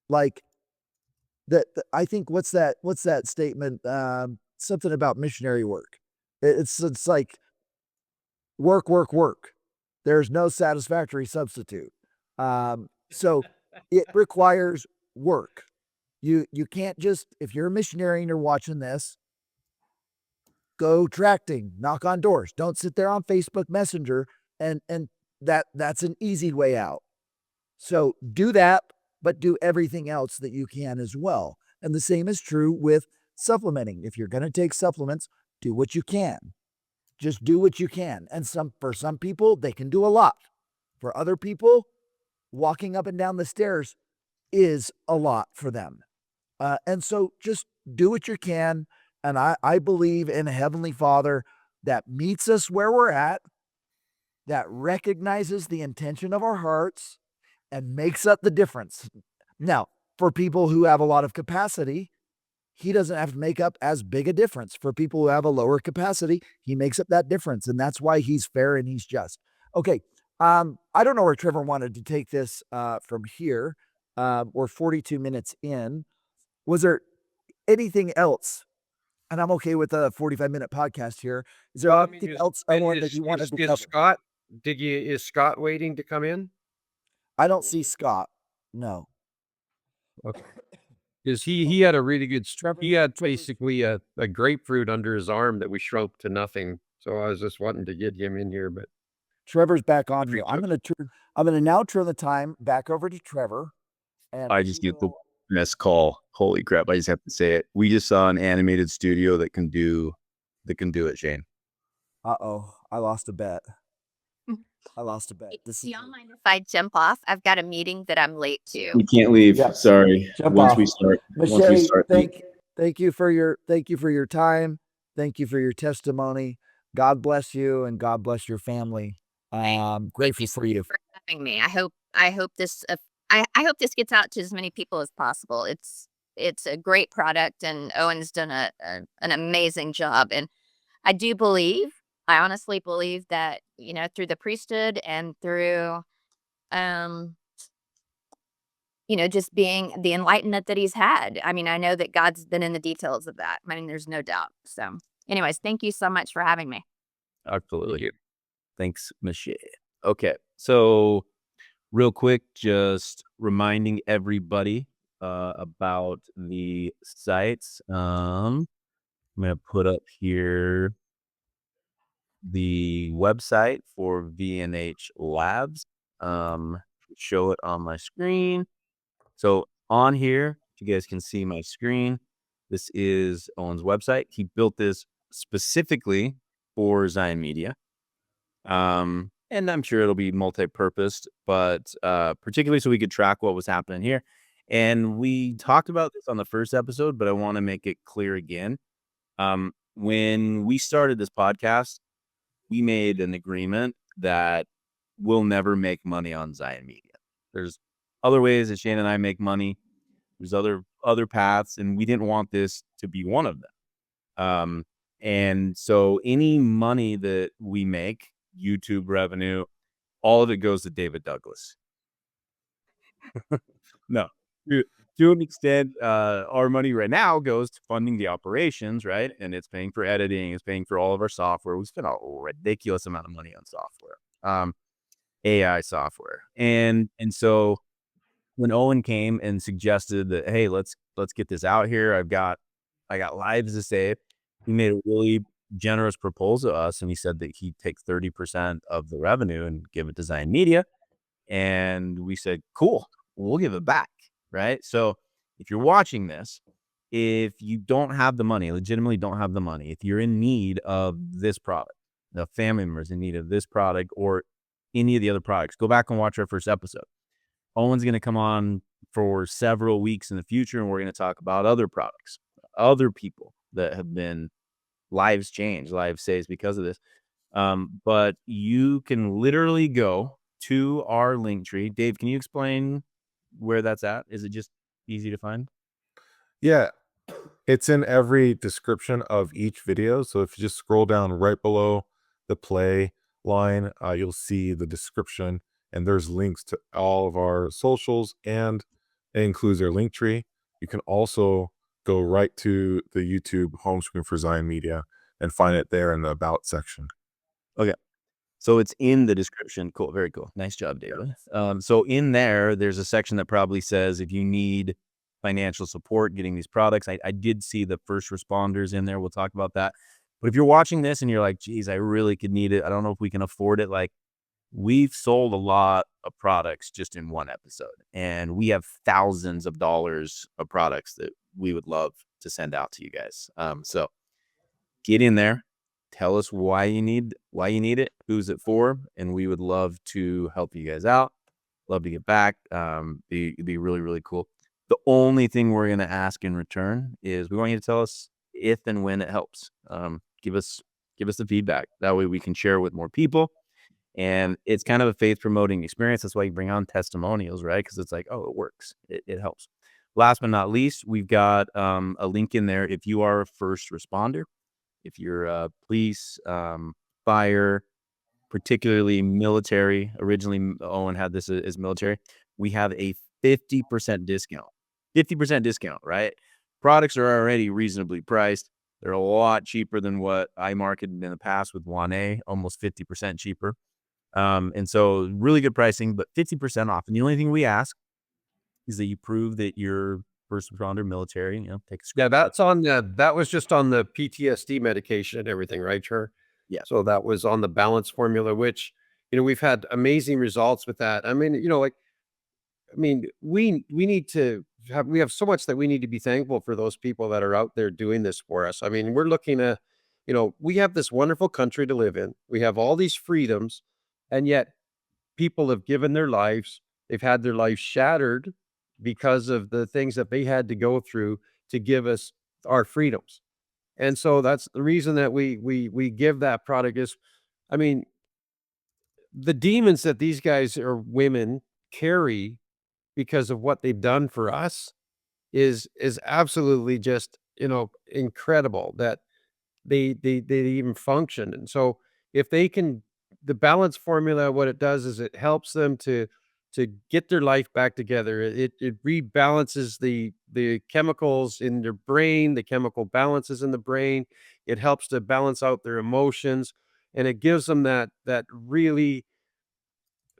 Like I think what's that statement? Something about missionary work. It's like work, work, work. There's no satisfactory substitute. So it requires work. You can't just, if you're a missionary and you're watching this, go tracting, knock on doors. Don't sit there on Facebook Messenger and that's an easy way out. So do that, but do everything else that you can as well. And the same is true with supplementing. If you're going to take supplements, do what you can. Just do what you can. And for some people, they can do a lot. For other people, walking up and down the stairs is a lot for them. And so just do what you can. And I believe in a Heavenly Father that meets us where we're at, that recognizes the intention of our hearts and makes up the difference. Now, for people who have a lot of capacity, he doesn't have to make up as big a difference. For people who have a lower capacity, he makes up that difference. And that's why he's fair and he's just. Okay. I don't know where Trevor wanted to take this from here. We're 42 minutes in. Was there anything else? And I'm okay with a 45-minute podcast here. Is there anything else that you wanted to cover? Is Scott waiting to come in? I don't see Scott. No. Okay. Because he had a really good he had basically a grapefruit under his arm that we shrunk to nothing. So I was just wanting to get him in here, but Trevor's back on here. I'm gonna now turn the time back over to Trevor. And I just get the missed call. Holy crap! I just have to say it. We just saw an animated studio that can do it, Shane. Uh-oh, I lost a bet. Do y'all mind if I jump off? I've got a meeting that I'm late to. We can't leave. Yeah. Sorry. Jump once off. we start, Michelle, thank you for your time. Thank you for your testimony. God bless you and God bless your family. Grateful for you for having me. I hope this I hope this gets out to as many people as possible. It's a great product, and Owen's done an amazing job. And I honestly believe that, through the priesthood and through, just being the enlightenment that he's had. I mean, I know that God's been in the details of that. I mean, there's no doubt. So anyways, thank you so much for having me. Absolutely. Thanks, Michelle. Okay. So real quick, just reminding everybody about the sites. I'm going to put up here the website for VNH Labs. Show it on my screen. So on here, if you guys can see my screen, this is Owen's website. He built this specifically for Zion Media. And I'm sure it'll be multi-purposed, but particularly so we could track what was happening here. And we talked about this on the first episode, but I want to make it clear again. When we started this podcast, we made an agreement that we'll never make money on Zion Media. There's other ways that Shane and I make money. There's other paths, and we didn't want this to be one of them. And so any money that we make, YouTube revenue, all of it goes to David Douglas. No, to an extent, our money right now goes to funding the operations, right? And it's paying for editing, it's paying for all of our software. We spend a ridiculous amount of money on software, AI software. And so when Owen came and suggested that, hey, let's get this out here, I got lives to save. He made a really generous proposal to us, and he said that he'd take 30% of the revenue and give it to Zion Media. And we said, cool, we'll give it back, right? So if you're watching this, if you don't have the money, legitimately don't have the money, if you're in need of this product, the family members in need of this product or any of the other products, go back and watch our first episode. Owen's going to come on for several weeks in the future, and we're going to talk about other products, other people that have been lives changed, lives saved because of this. But you can literally go to our link tree. Dave, can you explain where that's at? Is it just easy to find? Yeah, it's in every description of each video. So if you just scroll down right below the play line, you'll see the description, and there's links to all of our socials, and it includes our link tree. You can also go right to the YouTube home screen for Zion Media and find it there in the About section. Okay. So it's in the description. Cool. Very cool. Nice job, David. So in there, there's a section that probably says if you need financial support getting these products. I did see the first responders in there. We'll talk about that. But if you're watching this and you're like, geez, I really could need it. I don't know if we can afford it. Like, we've sold a lot of products just in one episode, and we have thousands of dollars of products that we would love to send out to you guys. So get in there. Tell us why you need it, who's it for, and we would love to help you guys out. Love to get back. Be really, really cool. The only thing we're going to ask in return is we want you to tell us if and when it helps. Give us the feedback. That way we can share with more people. And it's kind of a faith promoting experience. That's why you bring on testimonials, right? Because it's like, oh, it works. It helps. Last but not least, we've got a link in there. If you are a first responder, if you're police, fire, particularly military, originally Owen had this as military, we have a 50% discount. 50% discount, right? Products are already reasonably priced. They're a lot cheaper than what I marketed in the past with 1A, almost 50% cheaper. And so really good pricing, but 50% off. And the only thing we ask is that you prove that you're first responder, military, take a Yeah, screenshot. that's on that was just on the PTSD medication and everything, right, Sure? Yeah. So that was on the balance formula, which, we've had amazing results with that. I mean, we need to we have so much that we need to be thankful for those people that are out there doing this for us. I mean, we're looking at, we have this wonderful country to live in. We have all these freedoms, and yet people have given their lives. They've had their lives shattered because of the things that they had to go through to give us our freedoms. And so that's the reason that we give that product is, I mean, the demons that these guys or women carry because of what they've done for us is absolutely just, incredible that they even function. And so if they can, the balance formula, what it does is it helps them to get their life back together. It rebalances the chemicals in their brain, the chemical balances in the brain. It helps to balance out their emotions, and it gives them that really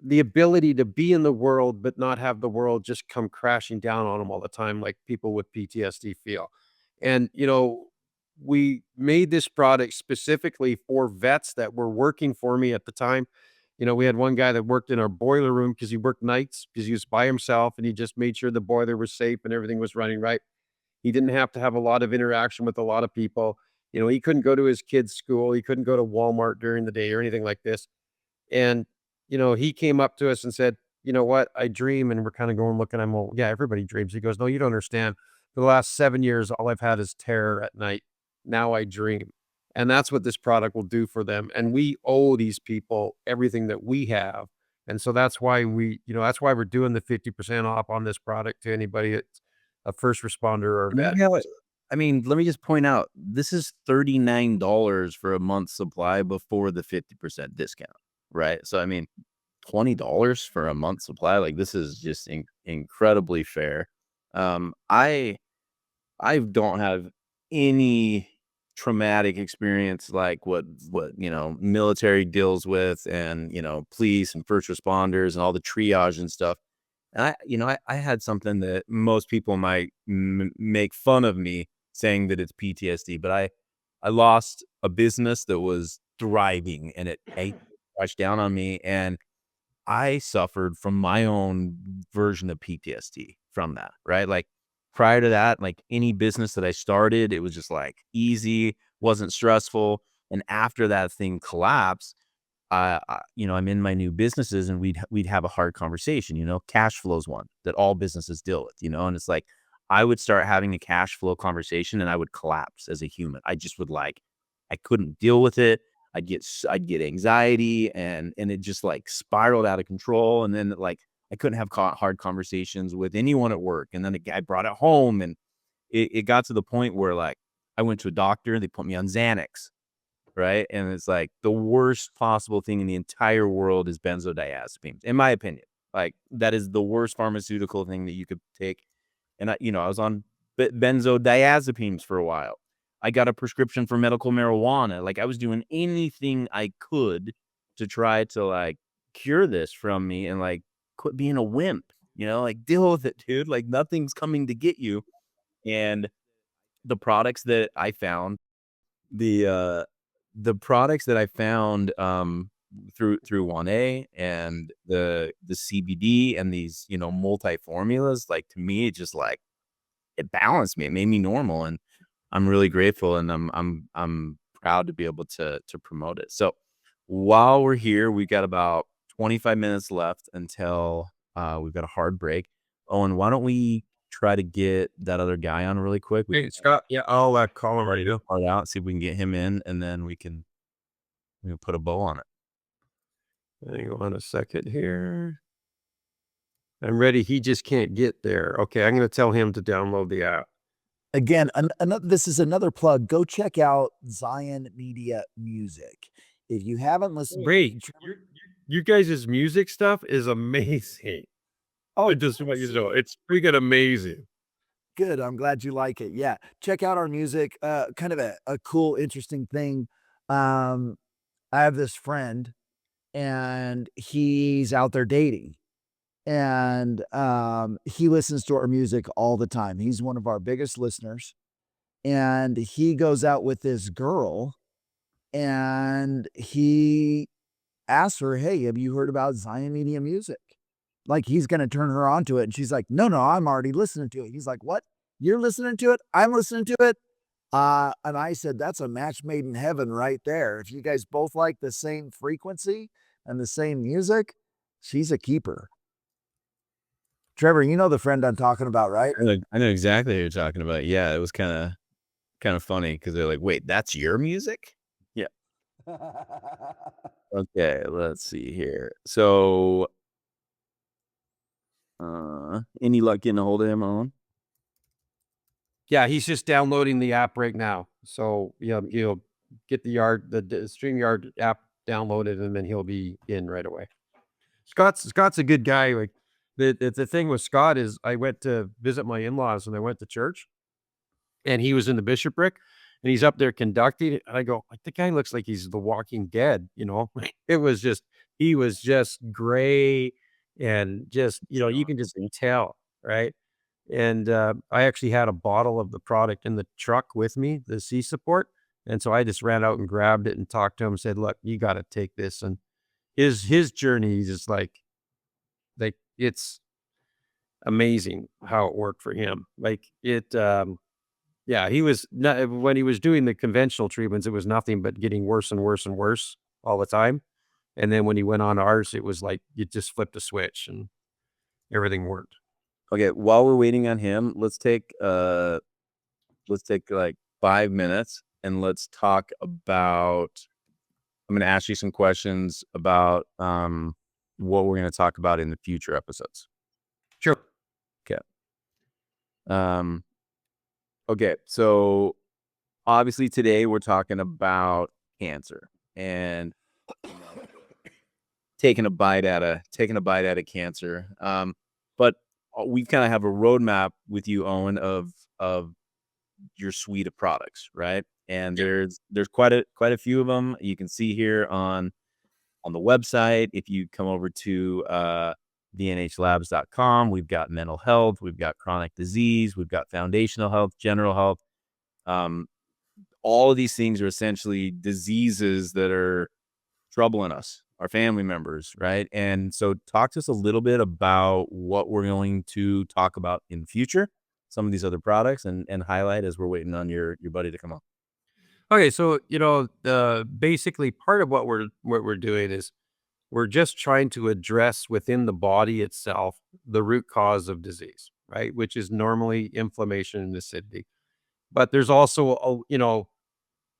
the ability to be in the world, but not have the world just come crashing down on them all the time, like people with PTSD feel. And, we made this product specifically for vets that were working for me at the time. We had one guy that worked in our boiler room because he worked nights because he was by himself, and he just made sure the boiler was safe and everything was running right. He didn't have to have a lot of interaction with a lot of people. He couldn't go to his kids' school. He couldn't go to Walmart during the day or anything like this. And, he came up to us and said, "You know what? I dream." And we're kind of going, looking at him, well, yeah, everybody dreams. He goes, "No, you don't understand. For the last 7 years, all I've had is terror at night. Now I dream." And that's what this product will do for them. And we owe these people everything that we have. And so that's why that's why we're doing the 50% off on this product to anybody that's a first responder or vet. I mean, let me just point out, this is $39 for a month's supply before the 50% discount, right? So, I mean, $20 for a month's supply, like, this is just incredibly fair. I don't have any traumatic experience like what military deals with, and police and first responders and all the triage and stuff. And I had something that most people might make fun of me saying that it's PTSD, but I lost a business that was thriving, and it crashed down on me, and I suffered from my own version of PTSD from that, right? Like, prior to that, like, any business that I started, it was just like easy, wasn't stressful. And after that thing collapsed, I'm in my new businesses, and we'd have a hard conversation. Cash flow's one that all businesses deal with. And it's like I would start having a cash flow conversation, and I would collapse as a human. I just would I couldn't deal with it. I'd get anxiety, and it just like spiraled out of control. And then like I couldn't have hard conversations with anyone at work. And then I brought it home, and it got to the point where like I went to a doctor, and they put me on Xanax. Right. And it's like the worst possible thing in the entire world is benzodiazepines, in my opinion. Like that is the worst pharmaceutical thing that you could take. And I was on benzodiazepines for a while. I got a prescription for medical marijuana. Like I was doing anything I could to try to like cure this from me and like quit being a wimp, like deal with it, dude. Like nothing's coming to get you. And the products that I found, the products that I found through 1A and the CBD and these, multi formulas, like to me, it just like it balanced me. It made me normal. And I'm really grateful, and I'm proud to be able to promote it. So while we're here, we've got about 25 minutes left until we've got a hard break. Owen, why don't we try to get that other guy on really quick? We Hey, Scott. Yeah, I'll call him right now. can out, see if we can get him in, and then we can put a bow on it. Hang on a second here. I'm ready. He just can't get there. Okay, I'm going to tell him to download the app. Again, this is another plug. Go check out Zion Media Music. If you haven't listened, Wait, you guys' music stuff is amazing. Oh, just what you know, it's freaking amazing. good. I'm glad you like it. Yeah, check out our music. Kind of a cool, interesting thing. I have this friend, and he's out there dating, and he listens to our music all the time. He's one of our biggest listeners, and he goes out with this girl, and he asks her, "Hey, have you heard about Zion Media Music?" Like he's gonna turn her on to it, and she's like, "No, no, I'm already listening to it." He's like, "What? You're listening to it? I'm listening to it?" And I said, "That's a match made in heaven right there. If you guys both like the same frequency and the same music, she's a keeper." Trevor, you know the friend I'm talking about, right? I know exactly what you're talking about. Yeah, it was kind of funny because they're like, "Wait, that's your music?" Yeah. Okay, let's see here. So, any luck getting a hold of him, Owen? Yeah, he's just downloading the app right now. So yeah, he'll get the StreamYard app downloaded, and then he'll be in right away. Scott's a good guy. Like the thing with Scott is I went to visit my in-laws and I went to church, and he was in the bishopric, and he's up there conducting it. And I go, like, the guy looks like he's the Walking Dead, It was just he was just gray and just, you can just tell, right? And I actually had a bottle of the product in the truck with me, the C support. And so I just ran out and grabbed it and talked to him, said, "Look, you got to take this." And his journey is just like it's amazing how it worked for him. Like it yeah, he was not, when he was doing the conventional treatments, it was nothing but getting worse and worse and worse all the time. And then when he went on ours, it was like you just flipped a switch and everything worked. Okay, while we're waiting on him, let's take like 5 minutes and let's talk about. I'm going to ask you some questions about what we're going to talk about in the future episodes. Sure. Okay. Okay, so obviously today we're talking about cancer and taking a bite out of cancer. But we kind of have a roadmap with you, Owen, of your suite of products, right? And there's quite a few of them. You can see here on the website. If you come over to vnhlabs.com, we've got mental health, we've got chronic disease, we've got foundational health, general health. All of these things are essentially diseases that are troubling us, our family members, right? And so talk to us a little bit about what we're going to talk about in the future, some of these other products, and highlight as we're waiting on your buddy to come on. Okay, so basically part of what we're doing is we're just trying to address within the body itself the root cause of disease, right? Which is normally inflammation and acidity. But there's also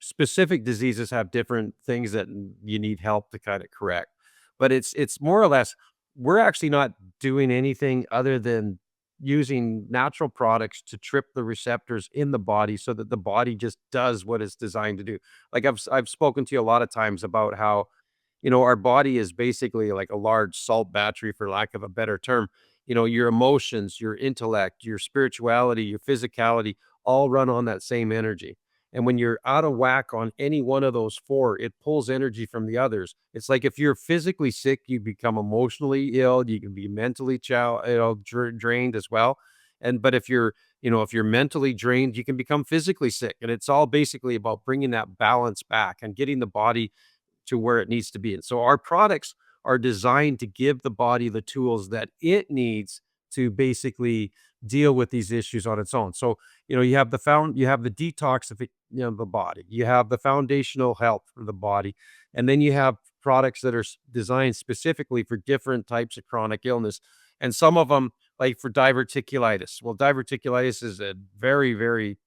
specific diseases have different things that you need help to kind of correct. But it's more or less we're actually not doing anything other than using natural products to trip the receptors in the body so that the body just does what it's designed to do. Like I've spoken to you a lot of times about how our body is basically like a large salt battery, for lack of a better term. Your emotions, your intellect, your spirituality, your physicality all run on that same energy. And when you're out of whack on any one of those four, it pulls energy from the others. It's like if you're physically sick, you become emotionally ill. You can be mentally drained as well. But if you're mentally drained, you can become physically sick. And it's all basically about bringing that balance back and getting the body to where it needs to be. And so our products are designed to give the body the tools that it needs to basically deal with these issues on its own. So, you have the detox of the body. You have the foundational health for the body. And then you have products that are designed specifically for different types of chronic illness. And some of them, like for diverticulitis. Well, diverticulitis is a very, very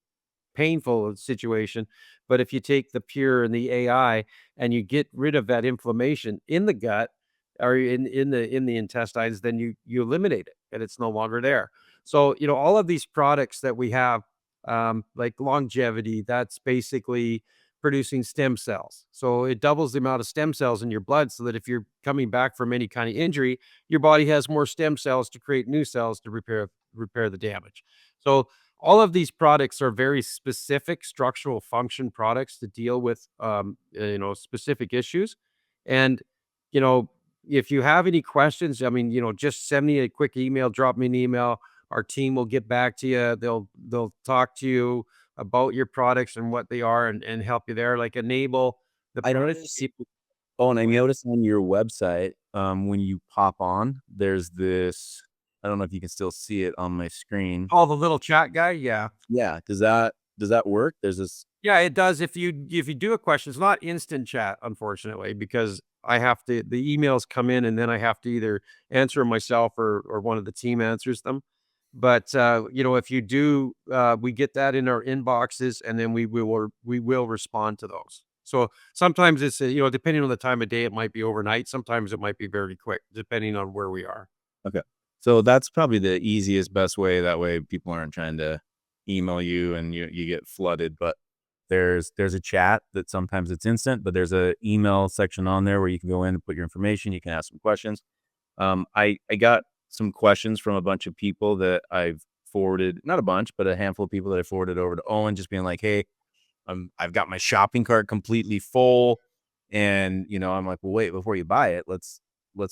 painful situation. But if you take the pure and the AI and you get rid of that inflammation in the gut or in the intestines, then you eliminate it and it's no longer there. So, all of these products that we have, like longevity, that's basically producing stem cells. So it doubles the amount of stem cells in your blood so that if you're coming back from any kind of injury, your body has more stem cells to create new cells to repair the damage. So all of these products are very specific structural function products to deal with specific issues. And you know, if you have any questions, I mean, just send me a quick email, drop me an email. Our team will get back to you. They'll talk to you about your products and what they are and help you there. Like enable the I product. noticed oh, and I Go ahead. noticed on your website, when you pop on, there's this I don't know if you can still see it on my screen. Oh, the little chat guy, yeah. Yeah, does that work? There's this Yeah, it does. If you do a question, it's not instant chat, unfortunately, because I have to the emails come in and then I have to either answer 'em myself or one of the team answers them. But if you do, we get that in our inboxes and then we will respond to those. So sometimes it's depending on the time of day, it might be overnight. Sometimes it might be very quick, depending on where we are. okay. So that's probably the easiest, best way, that way people aren't trying to email you and you get flooded, but there's a chat that sometimes it's instant, but there's a email section on there where you can go in and put your information, you can ask some questions. I got some questions from a bunch of people that I've forwarded, not a bunch, but a handful of people that I forwarded over to Owen, just being like, "Hey, I've got my shopping cart completely full," and I'm like, "Well, wait, before you buy it, let's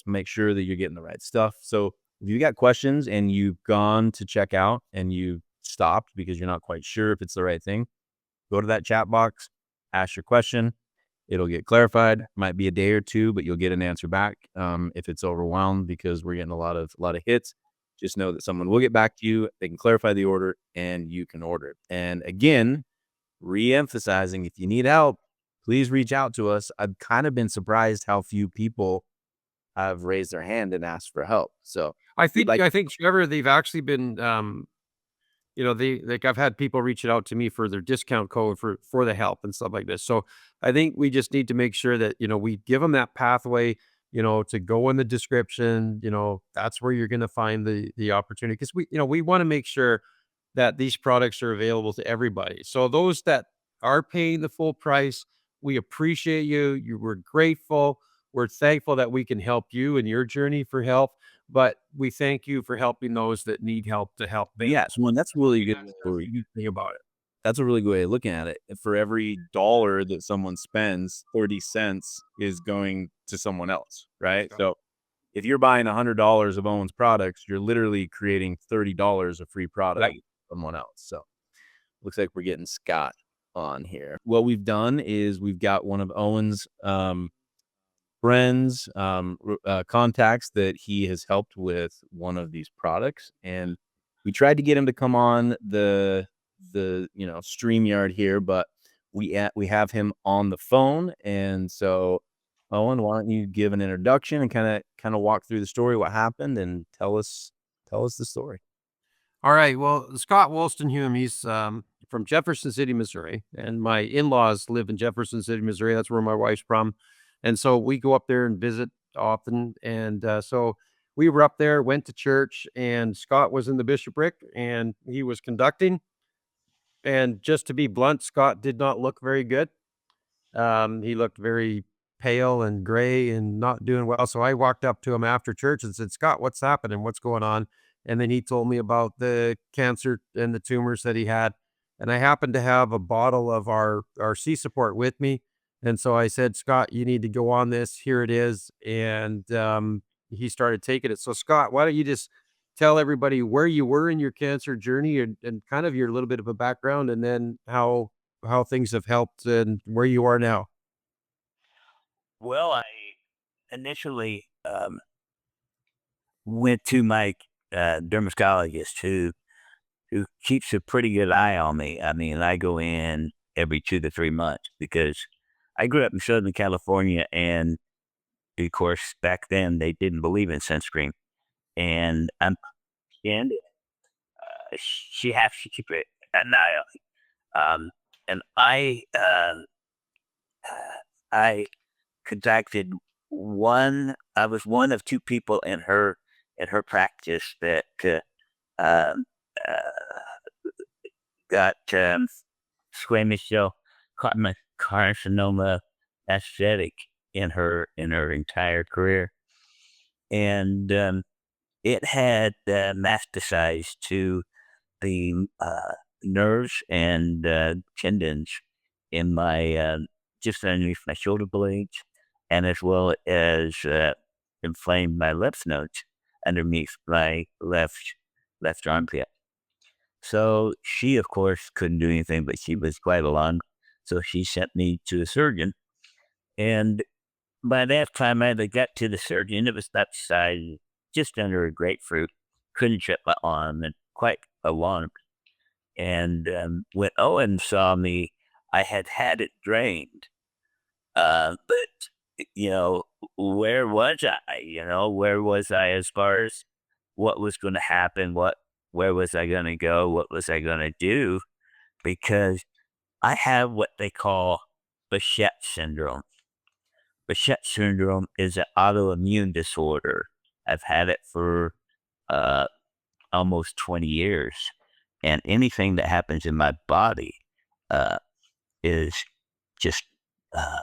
make sure that you're getting the right stuff." So if you got questions and you've gone to check out and you stopped because you're not quite sure if it's the right thing, go to that chat box, ask your question. It'll get clarified. Might be a day or two, but you'll get an answer back. If it's overwhelmed because we're getting a lot of hits, just know that someone will get back to you. They can clarify the order, and you can order it. And again, re-emphasizing, if you need help, please reach out to us. I've kind of been surprised how few people have raised their hand and asked for help. So I we'd think like I think Trevor, they've actually been they like I've had people reaching out to me for their discount code for the help and stuff like this. So I think we just need to make sure that, we give them that pathway, to go in the description, that's where you're going to find the opportunity. Cause we want to make sure that these products are available to everybody. So those that are paying the full price, we appreciate you. We're grateful. We're thankful that we can help you in your journey for health, but we thank you for helping those that need help to help but them. yeah, so that's really good. That's the good thing about it. That's a really good way of looking at it. For every dollar that someone spends, 30 cents is going to someone else, right? Yeah. So if you're buying $100 of Owen's products, you're literally creating $30 of free product Right. for someone else. So looks like we're getting Scott on here. What we've done is we've got one of Owen's friends, contacts that he has helped with one of these products, and we tried to get him to come on the StreamYard here, but we have him on the phone, and so Owen, why don't you give an introduction and kind of walk through the story, what happened, and tell us the story. All right. Well, Scott Wolstenhume, he's from Jefferson City, Missouri, and my in-laws live in Jefferson City, Missouri. That's where my wife's from, and so we go up there and visit often. And so we were up there, went to church, and Scott was in the bishopric, and he was conducting. And just to be blunt, Scott did not look very good. He looked very pale and gray and not doing well. So I walked up to him after church and said, "Scott, what's happening? What's going on?" And then he told me about the cancer and the tumors that he had. And I happened to have a bottle of our C support with me. And so I said, "Scott, you need to go on this. Here it is." And he started taking it. So Scott, why don't you just tell everybody where you were in your cancer journey, and kind of your little bit of a background, and then how things have helped and where you are now. Well, I initially went to my dermatologist who keeps a pretty good eye on me. I mean, I go in every 2 to 3 months because I grew up in Southern California, and of course back then they didn't believe in sunscreen, and and she has to keep it an eye on me. And I contacted one. I was one of two people in her practice that um, uh, got squamous cell carcinoma aesthetic in her entire career, and it had metastasized to the nerves and tendons in my just underneath my shoulder blades, and as well as inflamed my lymph nodes underneath my left armpit. So she, of course, couldn't do anything, but she was quite alarmed. So she sent me to a surgeon, and by that time I got to the surgeon, it was that size, just under a grapefruit. Couldn't shut my arm, and quite alarmed. And when Owen saw me, I had it drained. But where was I? Where was I as far as what was going to happen? Where was I going to go? What was I going to do? Because I have what they call Behcet syndrome. Behcet syndrome is an autoimmune disorder. I've had it for uh, almost 20 years, and anything that happens in my body uh, is just uh,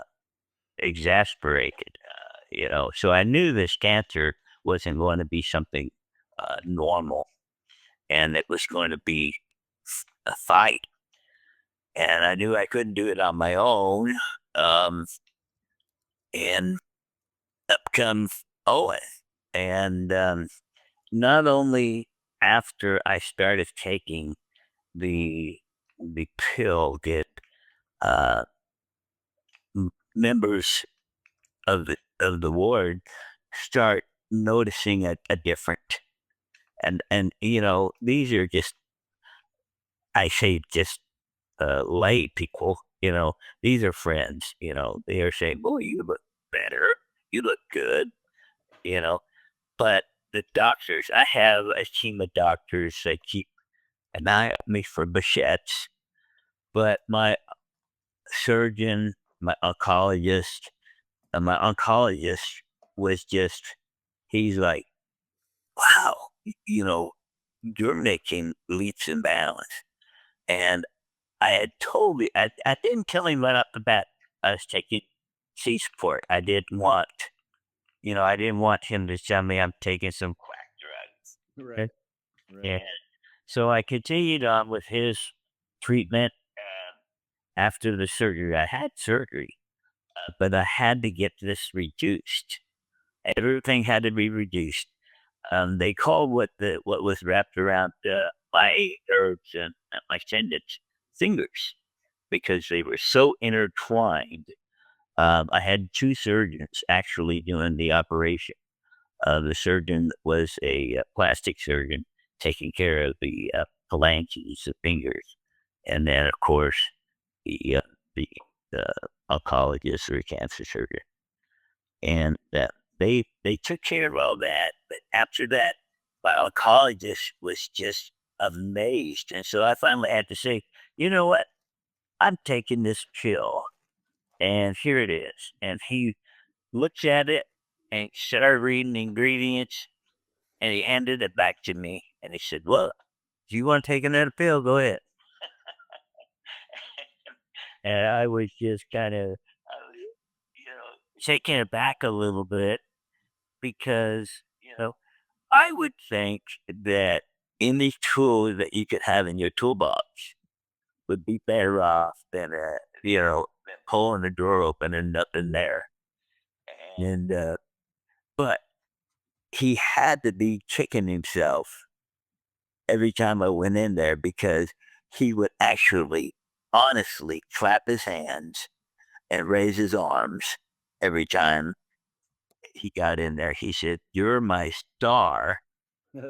exasperated. So I knew this cancer wasn't going to be something normal, and it was going to be a fight. And I knew I couldn't do it on my own. Um, and up comes Owen, and not only after I started taking the pill did uh, members of the ward start noticing a different, and these are just, I say, just lay people. These are friends. They are saying, "Boy, you look better, you look good." you know but the doctors, I have a team of doctors that keep an eye on me for Behcet's, but surgeon my oncologist my oncologist was just, he's like, "Wow, you know, you're making leaps and bounds." And I had told you, I didn't tell him right off the bat I was taking C support. I didn't want him to tell me I'm taking some quack drugs. Right. And so I continued on with his treatment after the surgery. I had surgery, but I had to get this reduced. Everything had to be reduced. They called what was wrapped around my nerves and my tendons fingers, because they were so intertwined. I had two surgeons actually doing the operation. The surgeon was a plastic surgeon taking care of the phalanges, the fingers, and then of course the the oncologist or cancer surgeon, and they took care of all that. But after that, my oncologist was just amazed, and so I finally had to say, you know what, I'm taking this pill, and here it is. And he looked at it and started reading the ingredients, and he handed it back to me, and he said, "Well, if you want to take another pill, go ahead." And I was just kind of, taken aback a little bit because, I would think that any tool that you could have in your toolbox would be better off than, than pulling the door open and nothing there. And, but he had to be kicking himself every time I went in there because he would actually honestly clap his hands and raise his arms every time he got in there. He said, "You're my star." He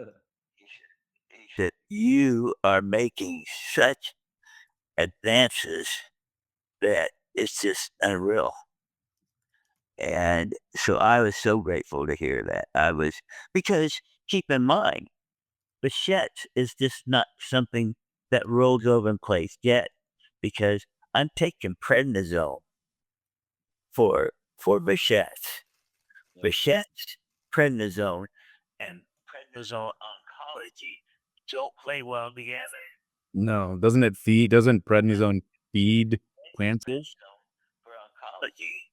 said, "You are making such advances that it's just unreal." And so I was so grateful to hear that. Because keep in mind, Bichette is just not something that rolls over in place yet because I'm taking prednisone for Bichette. Bichette, prednisone, and prednisone oncology don't play well together. No, doesn't prednisone feed plants? Prednisone for oncology,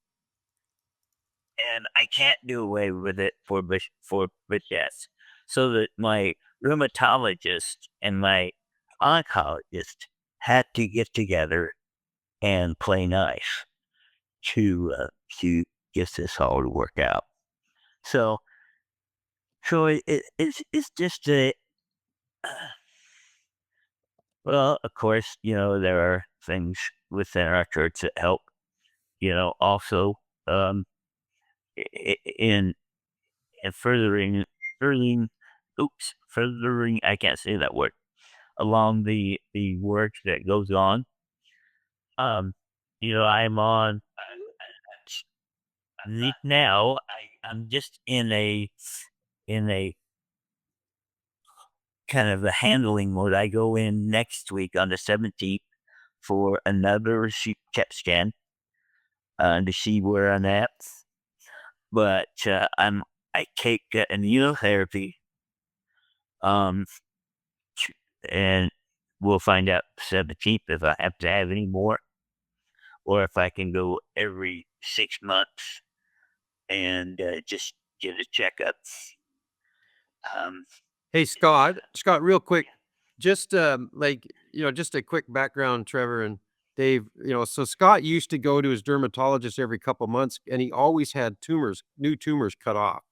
and I can't do away with it for Bichette. So that my rheumatologist and my oncologist had to get together and play nice to get this all to work out. So it's just a well, of course, there are things within our church that help. Also, um, in furthering, furthering. I can't say that word along the work that goes on. Um, I'm on now. I'm just in a kind of a handling mode. I go in next week on the 17th for another CAT scan to see where I'm at. But I take immunotherapy, um, and we'll find out 17th if I have to have any more, or if I can go every 6 months and just get a checkup. Um, Hey, Scott, real quick, just just a quick background, Trevor and Dave. So Scott used to go to his dermatologist every couple months, and he always had new tumors cut off.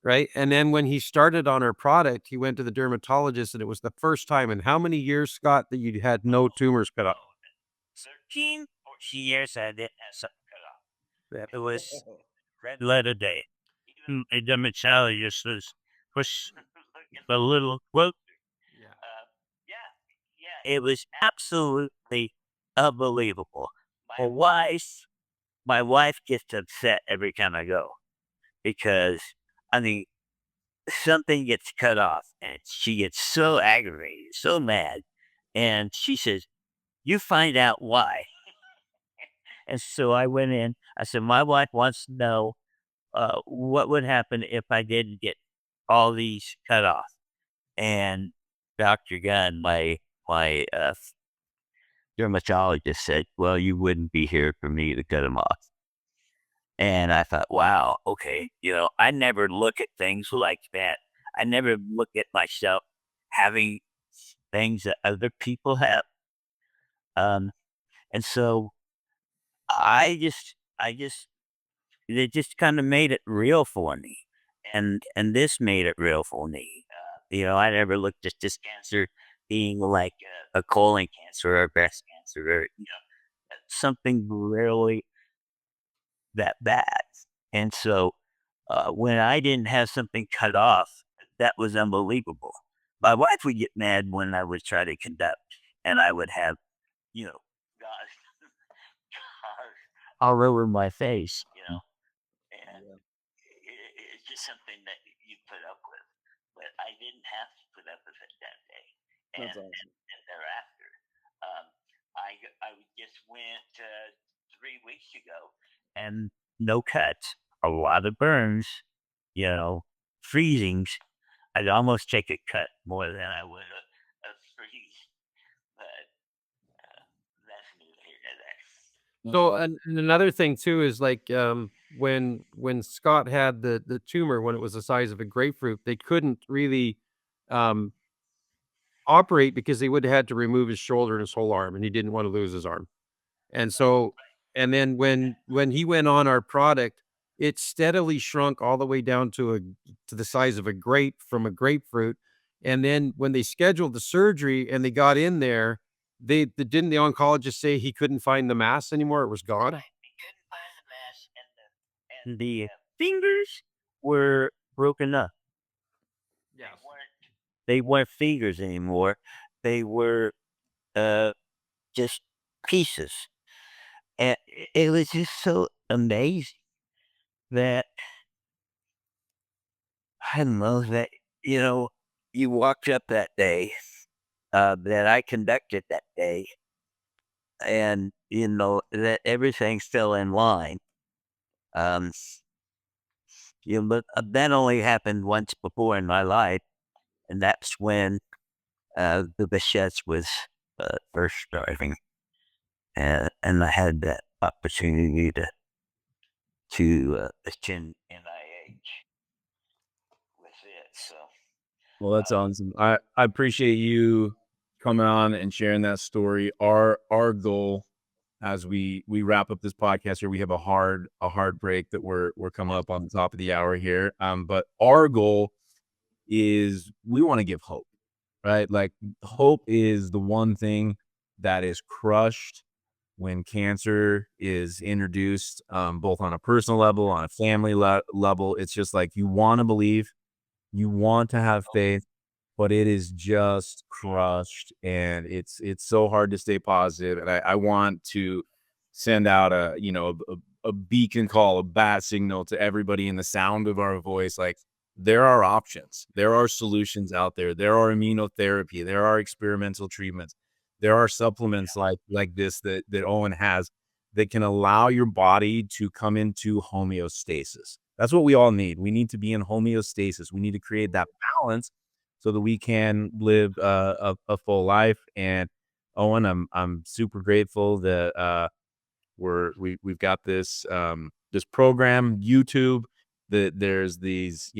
Right. And then when he started on our product, he went to the dermatologist, and it was the first time in how many years, Scott, that you had no tumors cut off? 13, 14 years I didn't have something cut off. It was red letter day. A dermatologist was a little quote. It was absolutely unbelievable. My wife gets upset every time I go because I mean something gets cut off and she gets so aggravated, so mad, and she says, "You find out why." And so I went in. I said, "My wife wants to know what would happen if I didn't get all these cut off." And Dr. Gunn, my dermatologist, said, "Well, you wouldn't be here for me to cut them off." And I thought, wow, okay, I never look at things like that. I never look at myself having things that other people have. Um, and so I just, they just kind of made it real for me. And this made it real for me. I never looked at this cancer being like a colon cancer or breast cancer or, something really that bad. And so when I didn't have something cut off, that was unbelievable. My wife would get mad when I would try to conduct, and I would have, gosh, all over my face, and it's just something that you put up with. But I didn't have to put up with it that day, and That's awesome. and thereafter, I just went 3 weeks ago, and no cuts, a lot of burns, freezings. I'd almost take a cut more than I would a freeze, but that's neither here nor there. So and another thing too is like when Scott had the tumor when it was the size of a grapefruit, they couldn't really um operate because they would have had to remove his shoulder and his whole arm, and he didn't want to lose his arm. And so and then when he went on our product, it steadily shrunk all the way down to the size of a grape from a grapefruit. And then when they scheduled the surgery and they got in there, didn't the oncologist say he couldn't find the mass anymore? It was gone. Right. He couldn't find the mass, and the fingers were broken up. Yes. They weren't fingers anymore. They were just pieces. And it was just so amazing that I don't know that you walked up that day that I conducted that day, and that everything's still in line. But that only happened once before in my life, and that's when the Bichettes was first starting, and I had that opportunity to attend NIH with it. So, Well, that's awesome. I appreciate you coming on and sharing that story. Our goal as we wrap up this podcast here, we have a hard break that we're coming up on the top of the hour here. But our goal is we want to give hope, right? Like hope is the one thing that is crushed when cancer is introduced, both on a personal level, on a family level. It's just like you want to believe, you want to have faith, but it is just crushed, and it's so hard to stay positive. And I want to send out a beacon call, a bat signal to everybody in the sound of our voice. Like there are options, there are solutions out there. There are immunotherapy, there are experimental treatments, there are supplements like this that Owen has that can allow your body to come into homeostasis. That's what we all need. We need to be in homeostasis. We need to create that balance so that we can live a full life. And Owen, I'm super grateful that we've got this this program, YouTube, that there's these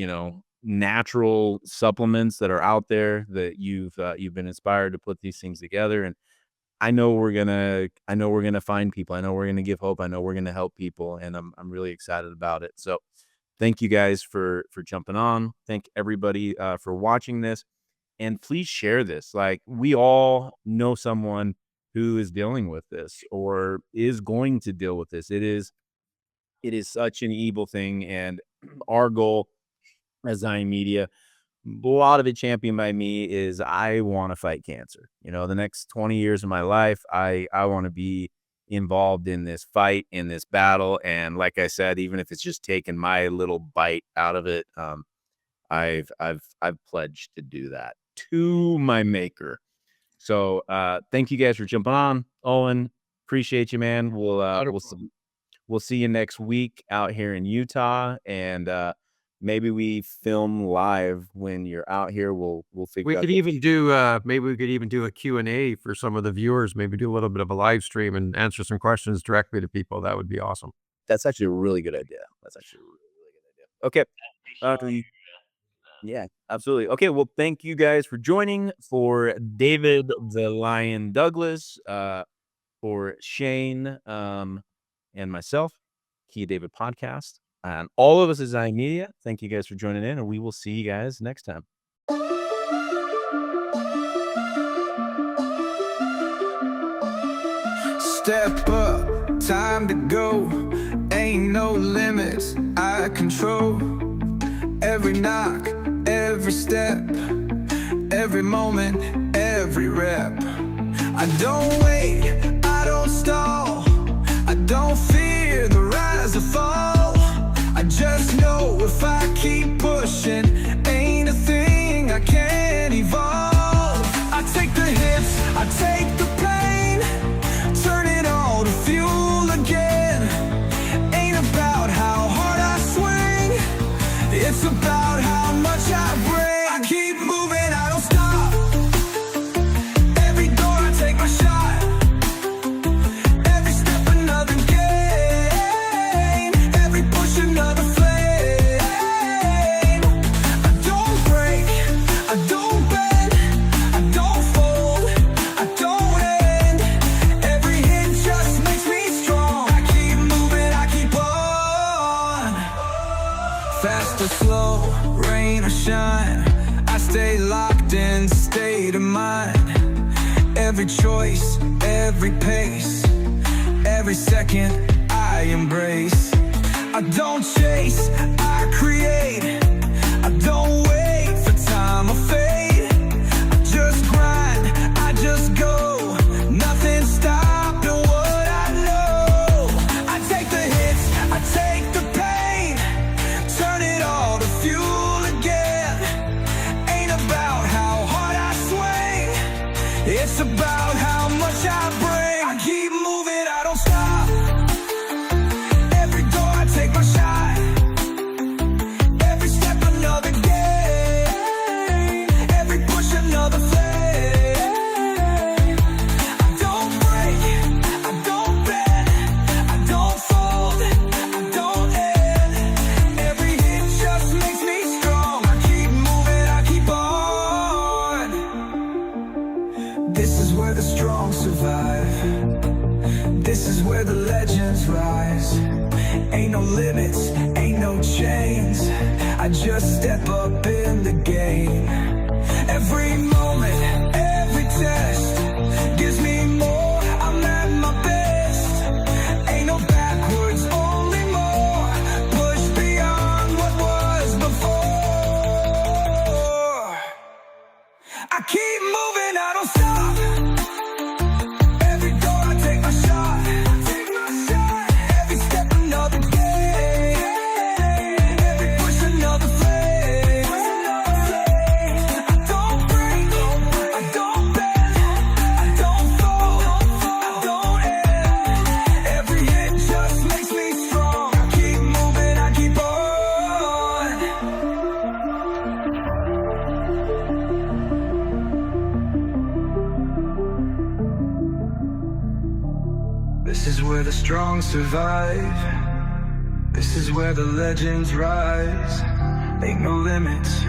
natural supplements that are out there that you've been inspired to put these things together. And I know we're gonna find people. I know we're gonna give hope. I know we're gonna help people, and I'm really excited about it. So thank you guys for jumping on. Thank everybody for watching this, and please share this. Like we all know someone who is dealing with this or is going to deal with this. It is such an evil thing, and our goal as Zion Media, a lot of it championed by me, is I want to fight cancer. The next 20 years of my life, I want to be involved in this fight, in this battle. And like I said, even if it's just taking my little bite out of it, I've pledged to do that to my maker. So thank you guys for jumping on. Owen, appreciate you, man. We'll see you next week out here in Utah, and maybe we film live when you're out here. We'll figure. We could even do maybe we could even do a Q&A for some of the viewers. Maybe do a little bit of a live stream and answer some questions directly to people. That would be awesome. That's actually a really good idea. Okay. Yeah, absolutely. Okay, well, thank you guys for joining. For David the Lion Douglas, for Shane, and myself, Key David Podcast, and all of us at Zion Media, thank you guys for joining in, and we will see you guys next time. Step up, time to go. Ain't no limits I control. Every knock, every step, every moment, every rep. I don't wait, I don't stall, I don't fear shine. I stay locked in state of mind. Every choice, every pace, every second I embrace. I don't chase, I create. I don't wait for time or fate. I just grind, I just go. Nothing stopping what I know. I take the hits, I take the pain, turn it all to fuel again. Ain't about how hard I swing, it's about how much I bring. I keep moving, I don't stop. Every door I take my shot. Every step another game. Every push another flame. I don't break, I don't bend, I don't fold, I don't end. Every hit just makes me strong. I keep moving, I keep on. This is where the strong survive. This is where the legends rise. Ain't no limits, ain't no chains. I just step up in the game. Every moment, every test gives me more. I'm at my best. Ain't no backwards, only more. Push beyond what was before. I keep moving, I don't stop. Every door I take my shot. Every step another game. Every push another flame. I don't break, I don't bend, I don't fold, I don't end. Every hit just makes me strong. I keep moving, I keep on. This is where the strong survive. This is where the legends rise. Ain't no limits,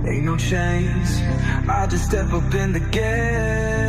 ain't no chains. I just step up in the game.